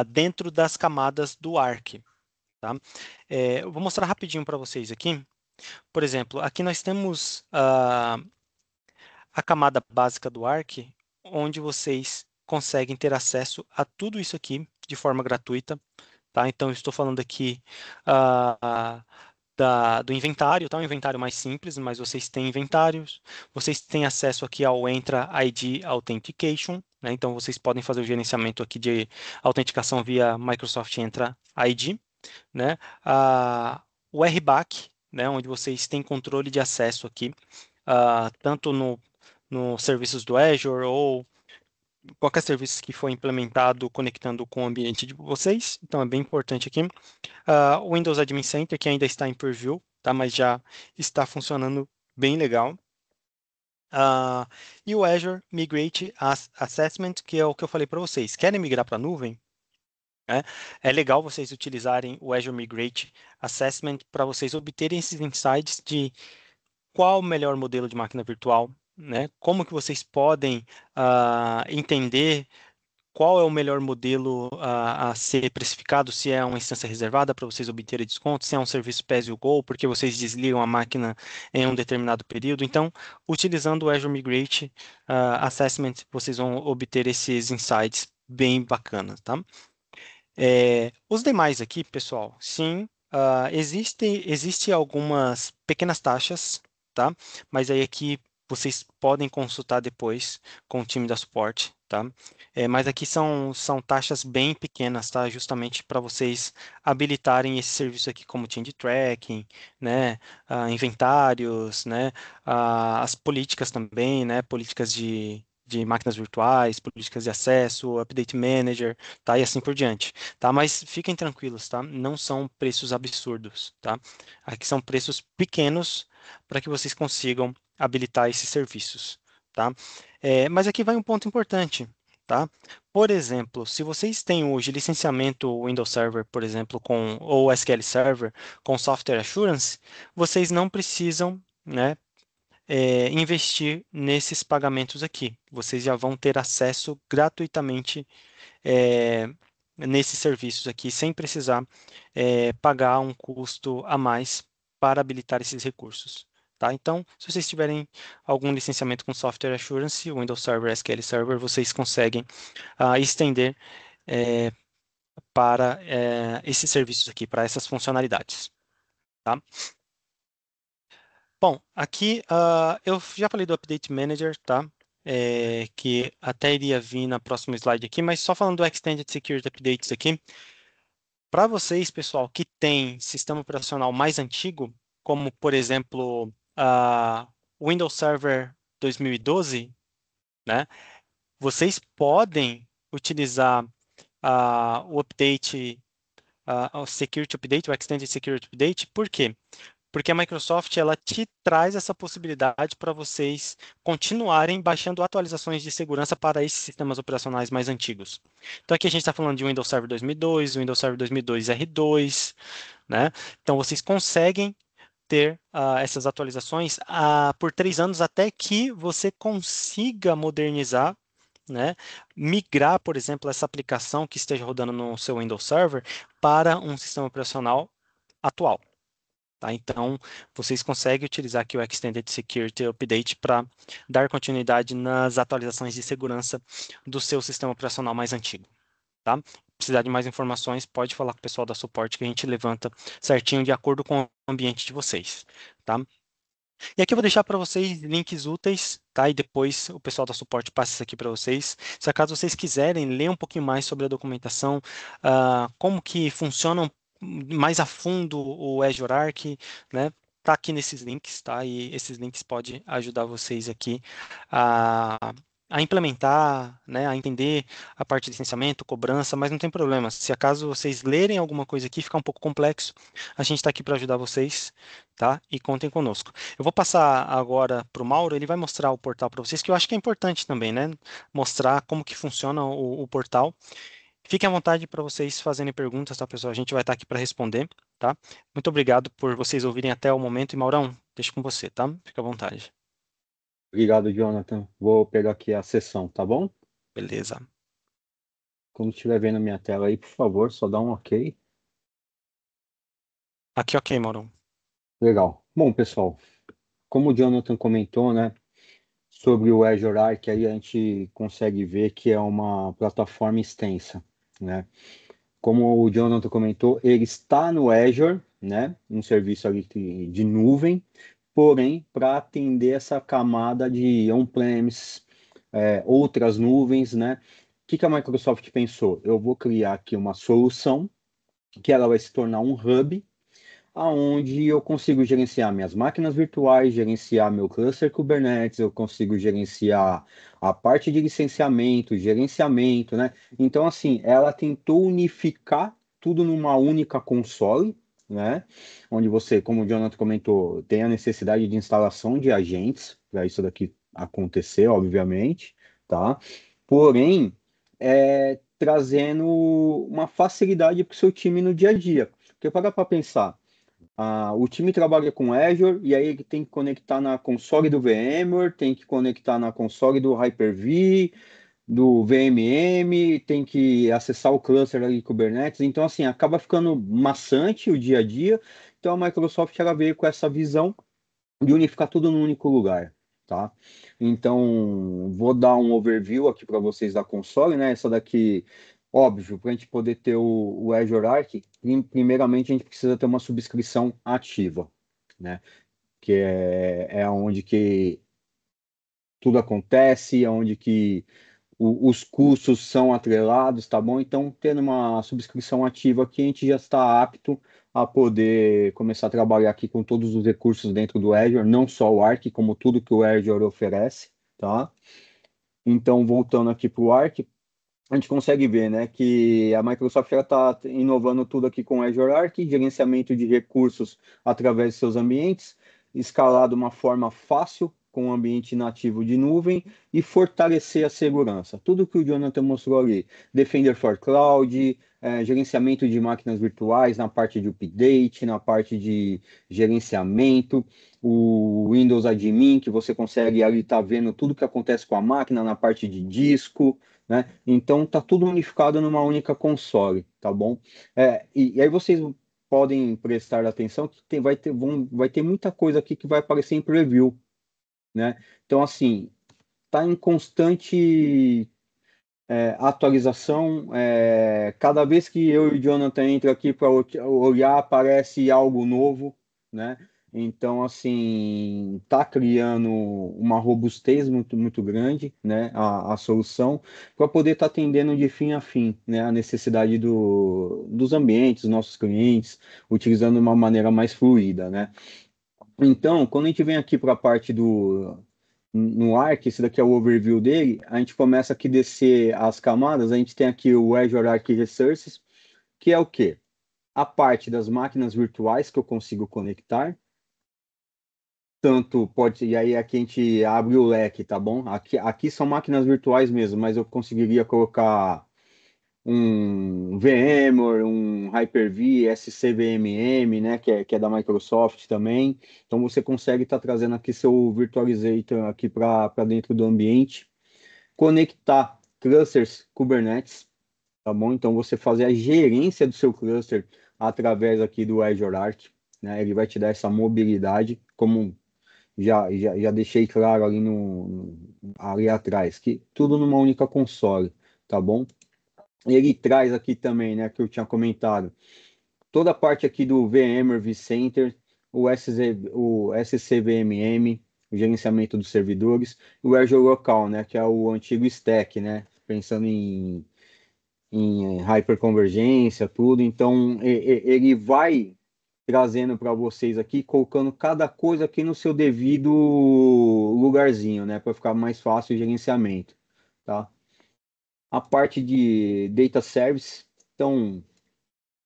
dentro das camadas do Arc, tá? Eu vou mostrar rapidinho para vocês aqui. Por exemplo, aqui nós temos a camada básica do Arc, onde vocês conseguem ter acesso a tudo isso aqui de forma gratuita, tá? Então, eu estou falando aqui ah, do inventário, tá? Um inventário mais simples, mas vocês têm inventários, vocês têm acesso aqui ao Entra ID Authentication, né? Então, vocês podem fazer o gerenciamento aqui de autenticação via Microsoft Entra ID, né? O RBAC, né? Onde vocês têm controle de acesso aqui, tanto no serviços do Azure ou qualquer serviço que for implementado conectando com o ambiente de vocês. Então, é bem importante aqui. O Windows Admin Center, que ainda está em preview, tá? Mas já está funcionando bem legal. E o Azure Migrate Assessment, que é o que eu falei para vocês. Querem migrar para a nuvem? É legal vocês utilizarem o Azure Migrate Assessment para vocês obterem esses insights de qual o melhor modelo de máquina virtual, né? Como que vocês podem entender qual é o melhor modelo a ser precificado, se é uma instância reservada para vocês obterem desconto, se é um serviço pay-as-you-go, porque vocês desligam a máquina em um determinado período. Então, utilizando o Azure Migrate Assessment, vocês vão obter esses insights bem bacanas, tá? Os demais aqui, pessoal, sim, existe algumas pequenas taxas, tá? Mas aí aqui vocês podem consultar depois com o time da suporte, tá? Mas aqui são taxas bem pequenas, tá? Justamente para vocês habilitarem esse serviço aqui como change tracking, né? Inventários, né? As políticas também, né? Políticas de máquinas virtuais, políticas de acesso, update manager, tá? E assim por diante, tá? Mas fiquem tranquilos, tá? Não são preços absurdos, tá? Aqui são preços pequenos para que vocês consigam habilitar esses serviços, tá? Mas aqui vai um ponto importante, tá? Por exemplo, se vocês têm hoje licenciamento Windows Server, por exemplo, ou SQL Server com Software Assurance, vocês não precisam, né, investir nesses pagamentos aqui. Vocês já vão ter acesso gratuitamente é, nesses serviços aqui, sem precisar pagar um custo a mais para habilitar esses recursos. Tá? Então, se vocês tiverem algum licenciamento com Software Assurance, Windows Server, SQL Server, vocês conseguem estender é, para esses serviços aqui, para essas funcionalidades. Tá? Bom, aqui eu já falei do Update Manager, tá? Que até iria vir na próxima slide aqui, mas só falando do Extended Security Updates aqui. Para vocês, pessoal, que tem sistema operacional mais antigo, como por exemplo, Windows Server 2012, né? Vocês podem utilizar o update, o Security Update, o Extended Security Update. Por quê? Porque a Microsoft ela te traz essa possibilidade para vocês continuarem baixando atualizações de segurança para esses sistemas operacionais mais antigos. Então aqui a gente está falando de Windows Server 2002, Windows Server 2002 R2, né? Então vocês conseguem ter essas atualizações por 3 anos até que você consiga modernizar, né? Migrar, por exemplo, essa aplicação que esteja rodando no seu Windows Server para um sistema operacional atual. Tá? Então, vocês conseguem utilizar aqui o Extended Security Update para dar continuidade nas atualizações de segurança do seu sistema operacional mais antigo. Tá? Precisar de mais informações, pode falar com o pessoal da suporte que a gente levanta certinho de acordo com o ambiente de vocês. Tá? E aqui eu vou deixar para vocês links úteis, tá? E depois o pessoal da suporte passa isso aqui para vocês. Se acaso vocês quiserem ler um pouquinho mais sobre a documentação, como que funciona mais a fundo o Azure Arc, né? Tá aqui nesses links, tá? E esses links podem ajudar vocês aqui a, a implementar, né? A entender a parte de licenciamento, cobrança, mas não tem problema. Se acaso vocês lerem alguma coisa aqui, ficar um pouco complexo, a gente está aqui para ajudar vocês, tá? E contem conosco. Eu vou passar agora para o Mauro, ele vai mostrar o portal para vocês, que eu acho que é importante também, né? Mostrar como que funciona o portal. Fiquem à vontade para vocês fazerem perguntas, tá, pessoal? A gente vai estar aqui para responder, tá? Muito obrigado por vocês ouvirem até o momento. E, Maurão, deixo com você, tá? Fica à vontade. Obrigado, Jonathan. Vou pegar aqui a sessão, tá bom? Beleza. Quando estiver vendo a minha tela aí, por favor, só dá um OK. Aqui, ok, Maurão. Legal. Bom, pessoal, como o Jonathan comentou, né, sobre o Azure Arc, aí a gente consegue ver que é uma plataforma extensa, né? Como o Jonathan comentou, ele está no Azure, né, um serviço ali de nuvem, porém, para atender essa camada de on-premise, outras nuvens, né? O que que a Microsoft pensou? Eu vou criar aqui uma solução que ela vai se tornar um hub aonde eu consigo gerenciar minhas máquinas virtuais, gerenciar meu cluster Kubernetes, eu consigo gerenciar a parte de licenciamento, gerenciamento, né? Então, assim, ela tentou unificar tudo numa única console, né? Onde você, como o Jonathan comentou, tem a necessidade de instalação de agentes para isso daqui acontecer, obviamente, tá? Porém, trazendo uma facilidade para o seu time no dia a dia. Porque para pensar, o time trabalha com Azure e aí ele tem que conectar na console do VMware, tem que conectar na console do Hyper-V, do VMM, tem que acessar o cluster ali de Kubernetes. Então, assim, acaba ficando maçante o dia a dia. Então, a Microsoft ela veio com essa visão de unificar tudo num único lugar, tá? Então, vou dar um overview aqui para vocês da console, né? Essa daqui, óbvio, para a gente poder ter o Azure Arc, primeiramente a gente precisa ter uma subscrição ativa, né? Que é onde que tudo acontece, é onde que os custos são atrelados, tá bom? Então, tendo uma subscrição ativa aqui, a gente já está apto a poder começar a trabalhar aqui com todos os recursos dentro do Azure, não só o Arc, como tudo que o Azure oferece, tá? Então, voltando aqui para o Arc, a gente consegue ver, né, que a Microsoft está inovando tudo aqui com o Azure Arc, gerenciamento de recursos através de seus ambientes, escalar de uma forma fácil com o ambiente nativo de nuvem e fortalecer a segurança. Tudo que o Jonathan mostrou ali, Defender for Cloud, gerenciamento de máquinas virtuais na parte de update, na parte de gerenciamento, o Windows Admin, que você consegue ali estar vendo tudo que acontece com a máquina na parte de disco, né? Então tá tudo unificado numa única console, tá bom? E aí vocês podem prestar atenção que vai ter muita coisa aqui que vai aparecer em preview, né? Então assim, tá em constante atualização. Cada vez que eu e o Jonathan entra aqui para olhar, aparece algo novo, né? Então, assim, tá criando uma robustez muito grande, né? A solução para poder estar atendendo de fim a fim, né? A necessidade dos ambientes, dos nossos clientes, utilizando de uma maneira mais fluida, né? Então, quando a gente vem aqui para a parte no Arc, esse daqui é o overview dele, a gente começa aqui a descer as camadas, a gente tem aqui o Azure Arc Resources, que é o quê? A parte das máquinas virtuais que eu consigo conectar, tanto pode, e aí aqui a gente abre o leque, tá bom? Aqui são máquinas virtuais mesmo, mas eu conseguiria colocar um VMware, um Hyper-V, SCVMM, né, que é da Microsoft também. Então você consegue estar trazendo aqui seu virtualizator aqui para dentro do ambiente, conectar clusters Kubernetes, tá bom? Então você fazer a gerência do seu cluster através aqui do Azure Arc, né? Ele vai te dar essa mobilidade, como já deixei claro ali ali atrás, que tudo numa única console, tá bom? Ele traz aqui também, né, que eu tinha comentado, toda a parte aqui do VMware vCenter, o SCVMM, o gerenciamento dos servidores, e o Azure Local, né, que é o antigo stack, né, pensando em hyperconvergência, tudo. Então, ele vai trazendo para vocês aqui, colocando cada coisa aqui no seu devido lugarzinho, né, para ficar mais fácil o gerenciamento, tá? A parte de data service, então,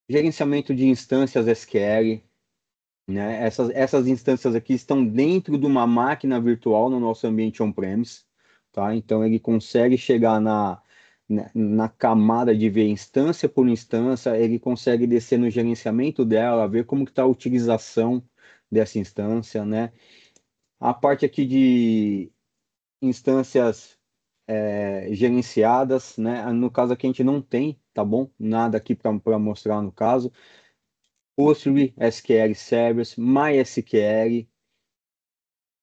gerenciamento de instâncias SQL, né? Essas instâncias aqui estão dentro de uma máquina virtual no nosso ambiente on-premise, tá? Então ele consegue chegar na camada de ver instância por instância, ele consegue descer no gerenciamento dela, ver como que está a utilização dessa instância, né? A parte aqui de instâncias gerenciadas, né? No caso aqui a gente não tem, tá bom? Nada aqui para mostrar no caso. PostgreSQL Servers, MySQL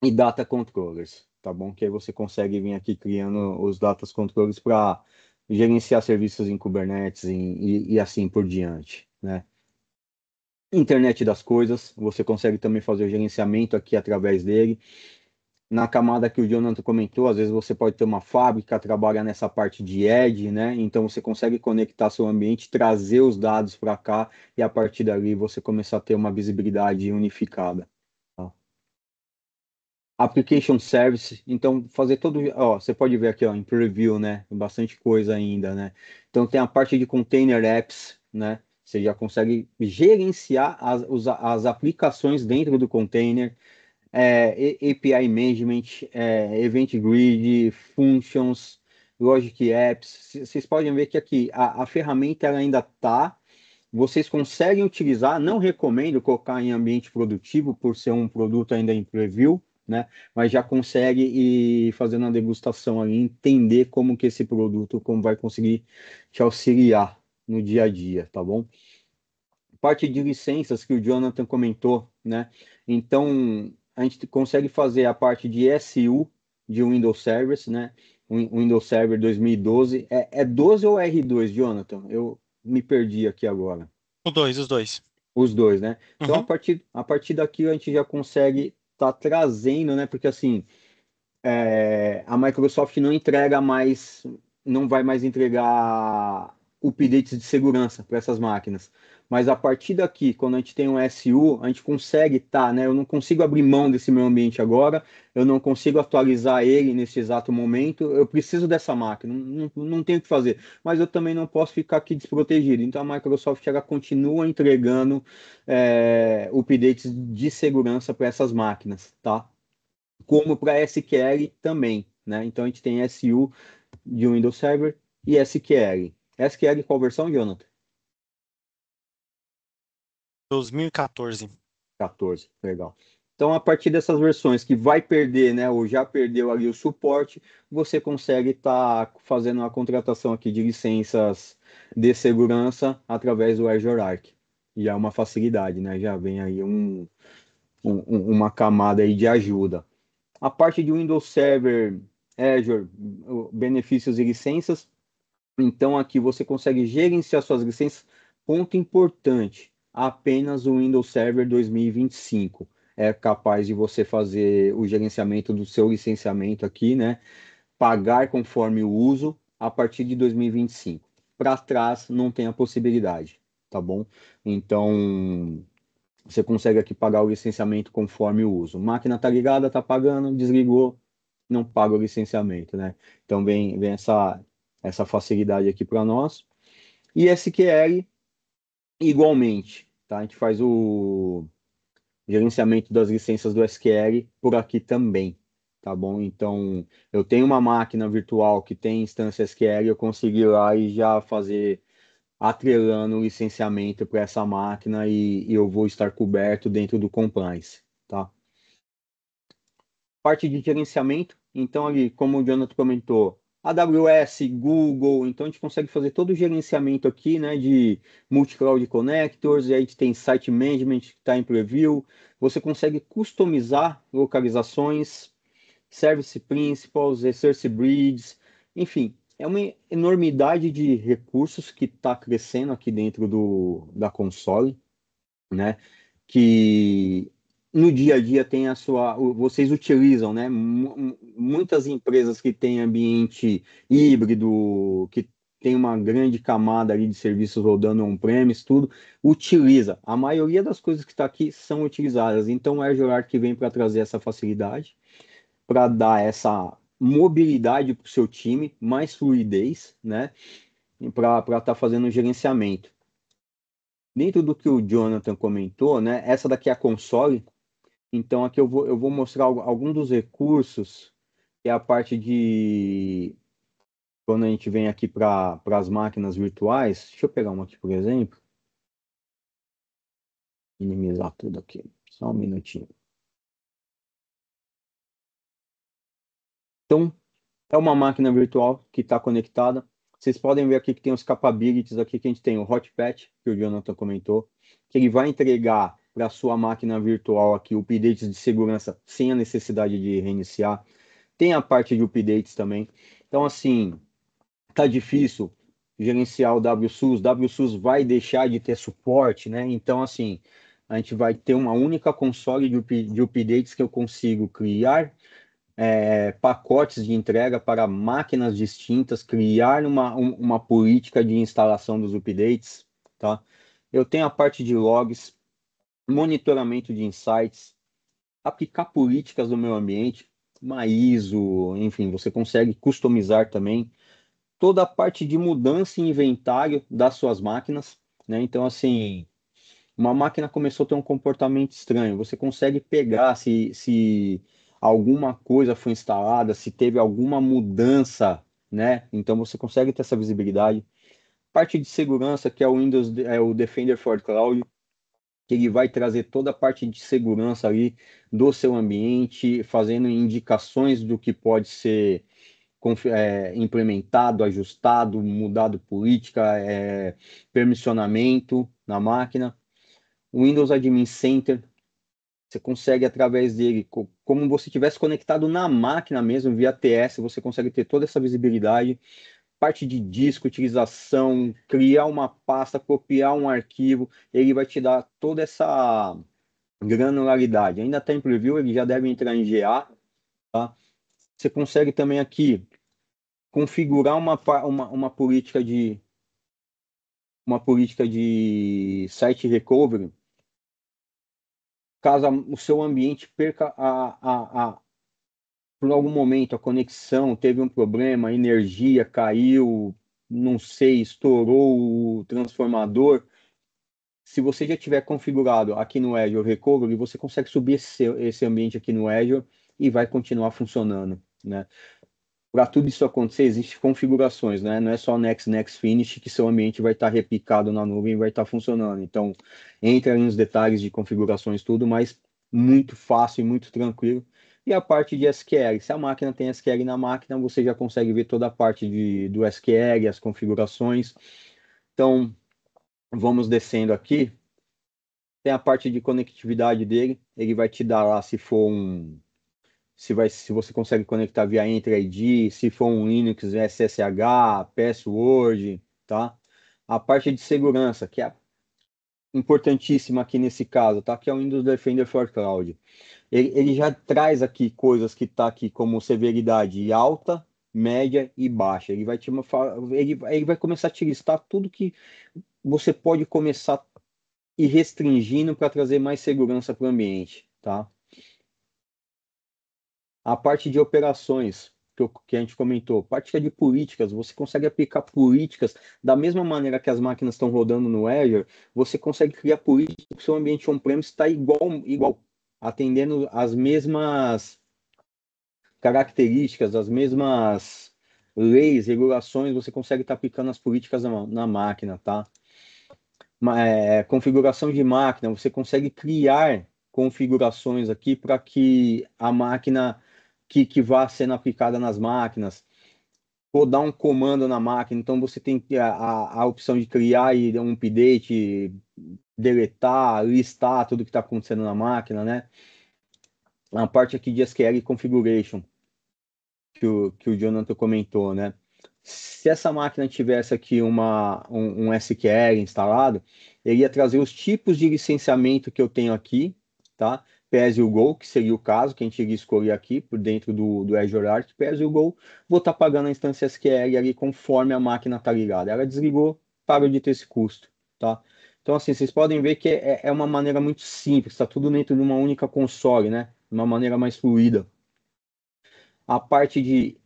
e Data Controllers, tá bom? Que aí você consegue vir aqui criando os Data Controllers para gerenciar serviços em Kubernetes e assim por diante, né? Internet das coisas, você consegue também fazer o gerenciamento aqui através dele. Na camada que o Jonathan comentou, às vezes você pode ter uma fábrica, trabalhar nessa parte de edge, né? Então você consegue conectar seu ambiente, trazer os dados para cá e a partir dali você começar a ter uma visibilidade unificada. Tá? Application Service, então fazer todo, ó, você pode ver aqui, ó, em preview, né? Bastante coisa ainda, né? Então tem a parte de Container Apps, né? Você já consegue gerenciar as aplicações dentro do container, API Management, Event Grid, Functions, Logic Apps. Vocês podem ver que aqui a ferramenta ela ainda está. Vocês conseguem utilizar, não recomendo colocar em ambiente produtivo por ser um produto ainda em preview, né? Mas já consegue ir fazendo a degustação ali, entender como que esse produto, como vai conseguir te auxiliar no dia a dia, tá bom? Parte de licenças que o Jonathan comentou, né? Então, a gente consegue fazer a parte de SU de Windows Servers, né? Windows Server 2012. É 12 ou R2, Jonathan? Eu me perdi aqui agora. Os dois. Os dois, né? Então, Uhum. a partir daqui, a gente já consegue estar trazendo, né? Porque, assim, a Microsoft não entrega mais, não vai mais entregar updates de segurança para essas máquinas. Mas a partir daqui, quando a gente tem um SU, a gente consegue né? Eu não consigo abrir mão desse meu ambiente agora, eu não consigo atualizar ele nesse exato momento, eu preciso dessa máquina, não tenho o que fazer. Mas eu também não posso ficar aqui desprotegido. Então a Microsoft ela continua entregando updates de segurança para essas máquinas, tá? Como para SQL também, né? Então a gente tem SU de Windows Server e SQL. SQL qual versão, Jonathan? 2014. 14, legal. Então, a partir dessas versões que vai perder, né, ou já perdeu ali o suporte, você consegue estar fazendo uma contratação aqui de licenças de segurança através do Azure Arc. Já é uma facilidade, né? Já vem aí uma camada aí de ajuda. A parte de Windows Server, Azure, benefícios e licenças. Então aqui você consegue gerenciar suas licenças. Ponto importante: apenas o Windows Server 2025 é capaz de você fazer o gerenciamento do seu licenciamento aqui, né? Pagar conforme o uso a partir de 2025. Para trás não tem a possibilidade, tá bom? Então você consegue aqui pagar o licenciamento conforme o uso. Máquina tá ligada, tá pagando, desligou, não paga o licenciamento, né? Então vem essa facilidade aqui para nós. E SQL, igualmente, tá? A gente faz o gerenciamento das licenças do SQL por aqui também, tá bom? Então, eu tenho uma máquina virtual que tem instância SQL, eu consigo ir lá e já fazer atrelando o licenciamento para essa máquina e eu vou estar coberto dentro do compliance, tá? Parte de gerenciamento, então ali, como o Jonathan comentou, AWS, Google, então a gente consegue fazer todo o gerenciamento aqui, né, de multi-cloud connectors, e aí a gente tem site management que está em preview, você consegue customizar localizações, service principals, resource bridges, enfim, é uma enormidade de recursos que está crescendo aqui dentro da console, né? Que no dia a dia tem vocês utilizam, né? Muitas empresas que têm ambiente híbrido, que tem uma grande camada ali de serviços rodando on-premise, tudo, utiliza. A maioria das coisas que está aqui são utilizadas. Então, o Azure Arc vem para trazer essa facilidade, para dar essa mobilidade para o seu time, mais fluidez, né? Para estar fazendo o gerenciamento. Dentro do que o Jonathan comentou, né? Essa daqui é a console. Então aqui eu vou mostrar algum dos recursos, que é a parte de quando a gente vem aqui para as máquinas virtuais. Deixa eu pegar uma aqui, por exemplo. Minimizar tudo aqui. Só um minutinho. Então, é uma máquina virtual que está conectada. Vocês podem ver aqui que tem os capabilities aqui que a gente tem o Hot Patch, que o Jonathan comentou, que ele vai entregar para a sua máquina virtual aqui updates de segurança sem a necessidade de reiniciar. Tem a parte de updates também. Então, assim, tá difícil gerenciar o WSUS. WSUS vai deixar de ter suporte, né? Então, assim, a gente vai ter uma única console de updates que eu consigo criar pacotes de entrega para máquinas distintas, criar uma política de instalação dos updates, tá? Eu tenho a parte de logs, monitoramento de insights, aplicar políticas no meu ambiente, uma ISO, enfim, você consegue customizar também toda a parte de mudança em inventário das suas máquinas, né? Então, assim, uma máquina começou a ter um comportamento estranho. Você consegue pegar se alguma coisa foi instalada, se teve alguma mudança, né? Então você consegue ter essa visibilidade. Parte de segurança, que é o Windows, é o Defender for Cloud, que ele vai trazer toda a parte de segurança ali do seu ambiente, fazendo indicações do que pode ser implementado, ajustado, mudado política, permissionamento na máquina. O Windows Admin Center, você consegue através dele, como você tivesse conectado na máquina mesmo, via TS, você consegue ter toda essa visibilidade. Parte de disco, utilização, criar uma pasta, copiar um arquivo, ele vai te dar toda essa granularidade. Ainda está em preview, ele já deve entrar em GA, tá? Você consegue também aqui configurar uma política de site recovery caso o seu ambiente perca por algum momento a conexão, teve um problema, a energia caiu, não sei, estourou o transformador. Se você já tiver configurado aqui no Azure Recovery, você consegue subir esse ambiente aqui no Azure e vai continuar funcionando, né? Para tudo isso acontecer, existem configurações, né? Não é só Next, Next, Finish que seu ambiente vai estar replicado na nuvem e vai estar funcionando. Então, entra nos detalhes de configurações, tudo, mas muito fácil e muito tranquilo. E a parte de SQL, se a máquina tem SQL na máquina, você já consegue ver toda a parte do SQL, as configurações. Então, vamos descendo aqui. Tem a parte de conectividade dele, ele vai te dar lá se for se você consegue conectar via Enter ID, se for um Linux, SSH, password, tá? A parte de segurança, que é importantíssima aqui nesse caso, tá? Que é o Windows Defender for Cloud. Ele já traz aqui coisas que tá aqui como severidade alta, média e baixa. Ele vai começar a te listar tudo que você pode começar ir restringindo para trazer mais segurança para o ambiente, tá? A parte de operações, que a gente comentou, parte de políticas, você consegue aplicar políticas da mesma maneira que as máquinas estão rodando no Azure, você consegue criar políticas que o seu ambiente on-premise está igual, atendendo as mesmas características, as mesmas leis, regulações, você consegue estar aplicando as políticas na máquina, tá? Configuração de máquina, você consegue criar configurações aqui para que a máquina que vá sendo aplicada nas máquinas, ou dar um comando na máquina, então você tem a opção de criar e um update, deletar, listar tudo que está acontecendo na máquina, né? A parte aqui de SQL Configuration, que o Jonathan comentou, né? Se essa máquina tivesse aqui um SQL instalado, ele ia trazer os tipos de licenciamento que eu tenho aqui, tá? PSUGO, que seria o caso que a gente iria escolher aqui por dentro do Azure Arc, PSUGO, vou estar pagando a instância SQL ali conforme a máquina está ligada. Ela desligou, parou de ter esse custo, tá? Então, assim, vocês podem ver que é uma maneira muito simples, está tudo dentro de uma única console, né? Uma maneira mais fluida. A parte de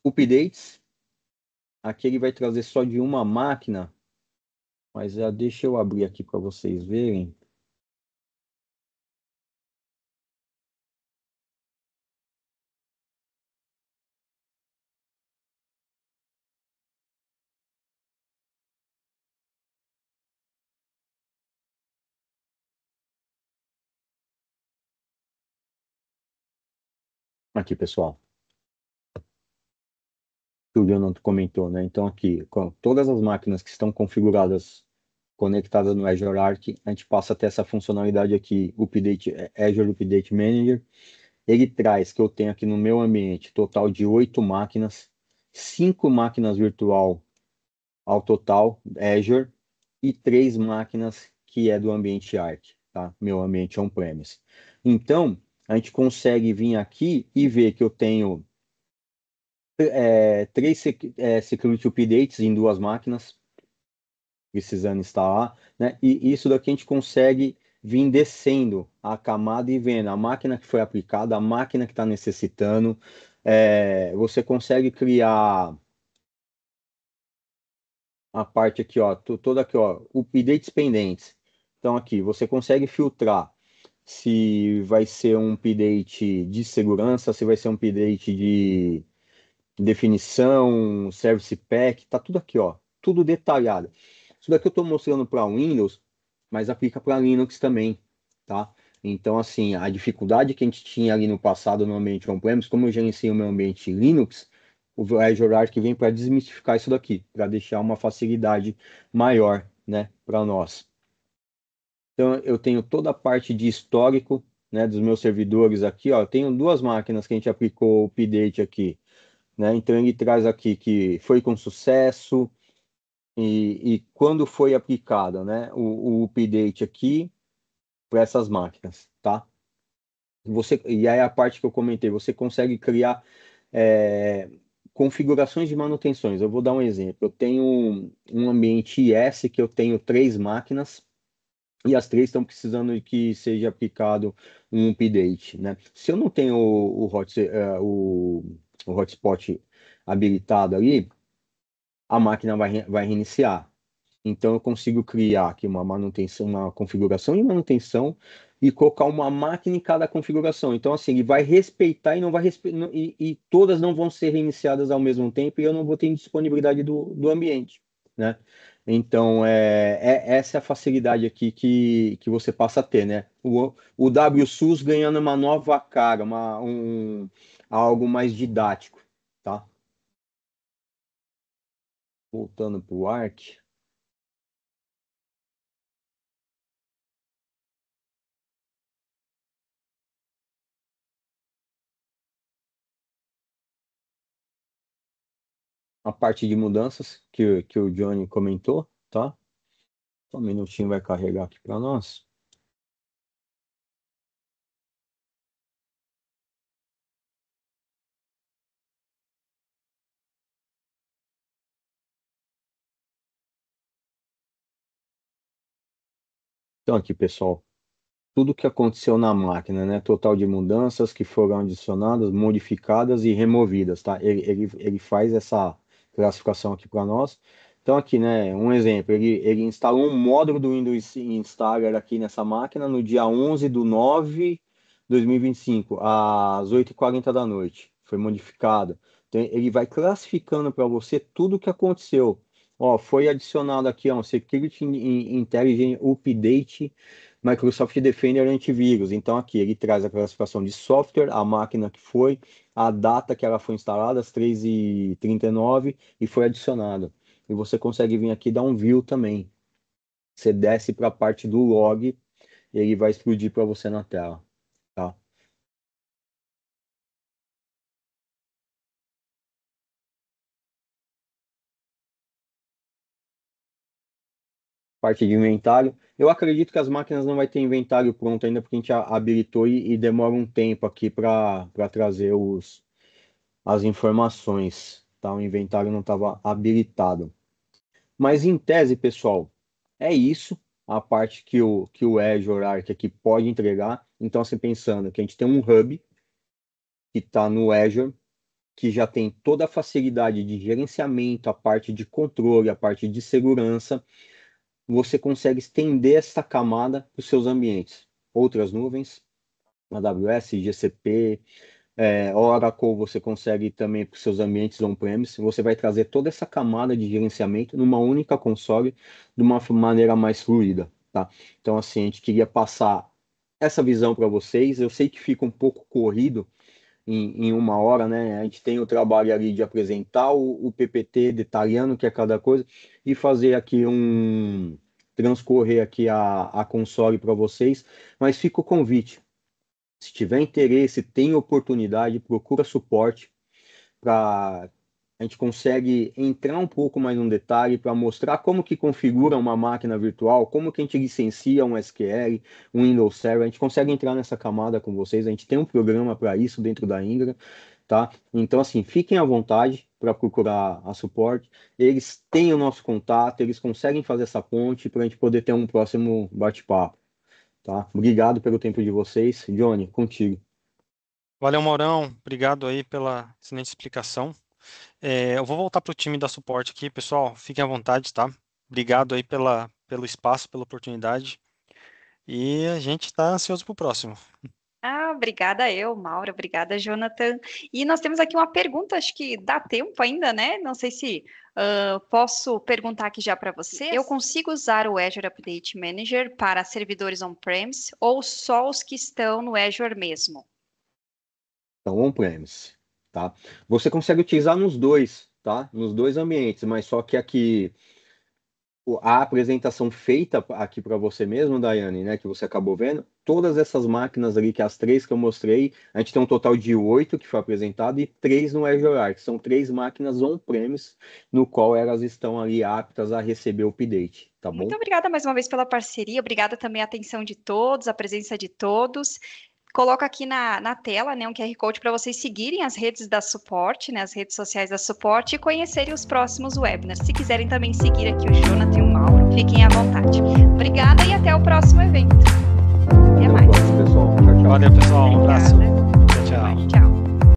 updates, aqui ele vai trazer só de uma máquina, mas deixa eu abrir aqui para vocês verem. Aqui, pessoal. que o Jonathan comentou, né? Então aqui, com todas as máquinas que estão configuradas, conectadas no Azure Arc, a gente passa a ter essa funcionalidade aqui, Azure Update Manager. Ele traz que eu tenho aqui no meu ambiente total de 8 máquinas, 5 máquinas virtual ao total, Azure, e 3 máquinas que é do ambiente Arc, tá? Meu ambiente on-premise. Então, a gente consegue vir aqui e ver que eu tenho três security updates em 2 máquinas, precisando instalar, né? E isso daqui a gente consegue vir descendo a camada e vendo a máquina que foi aplicada, a máquina que está necessitando. Você consegue criar a parte aqui, ó, toda aqui, ó, updates pendentes. Então aqui você consegue filtrar se vai ser um update de segurança, se vai ser um update de definição, service pack, tá tudo aqui, ó, tudo detalhado. Isso daqui eu estou mostrando para Windows, mas aplica para Linux também, tá? Então, assim, a dificuldade que a gente tinha ali no passado no ambiente on-premise, como eu gerencio o meu ambiente Linux, o Azure Arc vem para desmistificar isso daqui, para deixar uma facilidade maior, né, para nós. Então, eu tenho toda a parte de histórico, né, dos meus servidores aqui, ó. Eu tenho 2 máquinas que a gente aplicou o update aqui, né? Então, ele traz aqui que foi com sucesso e quando foi aplicada, né, o update aqui para essas máquinas, tá? E aí a parte que eu comentei, você consegue criar é, configurações de manutenções. Eu vou dar um exemplo. Eu tenho um ambiente IS que eu tenho 3 máquinas e as 3 estão precisando de que seja aplicado um update, né? Se eu não tenho o hotspot habilitado ali, a máquina vai reiniciar. Então eu consigo criar aqui uma manutenção, uma configuração de manutenção e colocar uma máquina em cada configuração. Então assim, ele vai respeitar e não vai e todas não vão ser reiniciadas ao mesmo tempo e eu não vou ter disponibilidade do ambiente, né? Então essa é a facilidade aqui que você passa a ter, né? O WSUS ganhando uma nova cara, algo mais didático, tá? Voltando para o Arc. A parte de mudanças que o Johnny comentou, tá? Só um minutinho, vai carregar aqui para nós. Então aqui, pessoal, tudo que aconteceu na máquina, né? Total de mudanças que foram adicionadas, modificadas e removidas, tá? Ele faz essa classificação aqui para nós. Então aqui, né? Um exemplo, ele instalou um módulo do Windows Installer aqui nessa máquina no dia 11/9/2025, às 8h40 da noite. Foi modificado. Então, ele vai classificando para você tudo o que aconteceu. Ó, foi adicionado aqui, ó, um Security Intelligence Update Microsoft Defender Antivírus. Então, aqui ele traz a classificação de software, a máquina que foi, a data que ela foi instalada, às 3h39, e foi adicionado. E você consegue vir aqui dar um view também. Você desce para a parte do log, e ele vai explodir para você na tela, tá? Parte de inventário. Eu acredito que as máquinas não vai ter inventário pronto ainda, porque a gente habilitou e demora um tempo aqui para trazer as informações, tá? O inventário não estava habilitado. Mas em tese, pessoal, é isso a parte que o Azure Arc aqui pode entregar. Então, assim, pensando que a gente tem um hub que está no Azure, que já tem toda a facilidade de gerenciamento, a parte de controle, a parte de segurança, você consegue estender essa camada para os seus ambientes. Outras nuvens, AWS, GCP, Oracle, você consegue também para os seus ambientes on-premise. Você vai trazer toda essa camada de gerenciamento numa única console de uma maneira mais fluida, tá? Então, assim, a gente queria passar essa visão para vocês. Eu sei que fica um pouco corrido, em uma hora, né? A gente tem o trabalho ali de apresentar o PPT, detalhando o que é cada coisa, e fazer aqui transcorrer aqui a console para vocês, mas fica o convite. Se tiver interesse, tem oportunidade, procura suporte para a gente consegue entrar um pouco mais no detalhe para mostrar como que configura uma máquina virtual, como que a gente licencia um SQL, um Windows Server. A gente consegue entrar nessa camada com vocês. A gente tem um programa para isso dentro da Ingra, tá? Então, assim, fiquem à vontade para procurar a suporte. Eles têm o nosso contato, eles conseguem fazer essa ponte para a gente poder ter um próximo bate-papo, tá? Obrigado pelo tempo de vocês. Johnny, contigo. Valeu, Maurão. Obrigado aí pela excelente explicação. Eu vou voltar para o time da suporte aqui, pessoal. Fiquem à vontade, tá? Obrigado aí pelo espaço, pela oportunidade. E a gente está ansioso para o próximo. Obrigada Mauro, obrigada, Jonathan. E nós temos aqui uma pergunta, acho que dá tempo ainda, né? Não sei se posso perguntar aqui já para você. Eu consigo usar o Azure Update Manager para servidores on-premise ou só os que estão no Azure mesmo? Então, on-premise, tá? Você consegue utilizar nos dois, tá? Nos dois ambientes, mas só que aqui a apresentação feita aqui para você mesmo, Daiane, né, que você acabou vendo, todas essas máquinas ali, que as 3 que eu mostrei, a gente tem um total de 8 que foi apresentado e 3 no Azure Arc, são 3 máquinas on-premise, no qual elas estão ali aptas a receber o update, tá bom? Muito obrigada mais uma vez pela parceria, obrigada também a atenção de todos, a presença de todos. Coloco aqui na tela, né, um QR Code para vocês seguirem as redes da Suporte, né, as redes sociais da Suporte e conhecerem os próximos webinars. Se quiserem também seguir aqui o Jonathan e o Mauro, fiquem à vontade. Obrigada e até o próximo evento. Até mais. Pessoal. Tchau, tchau. Valeu, pessoal. Um abraço. Obrigada.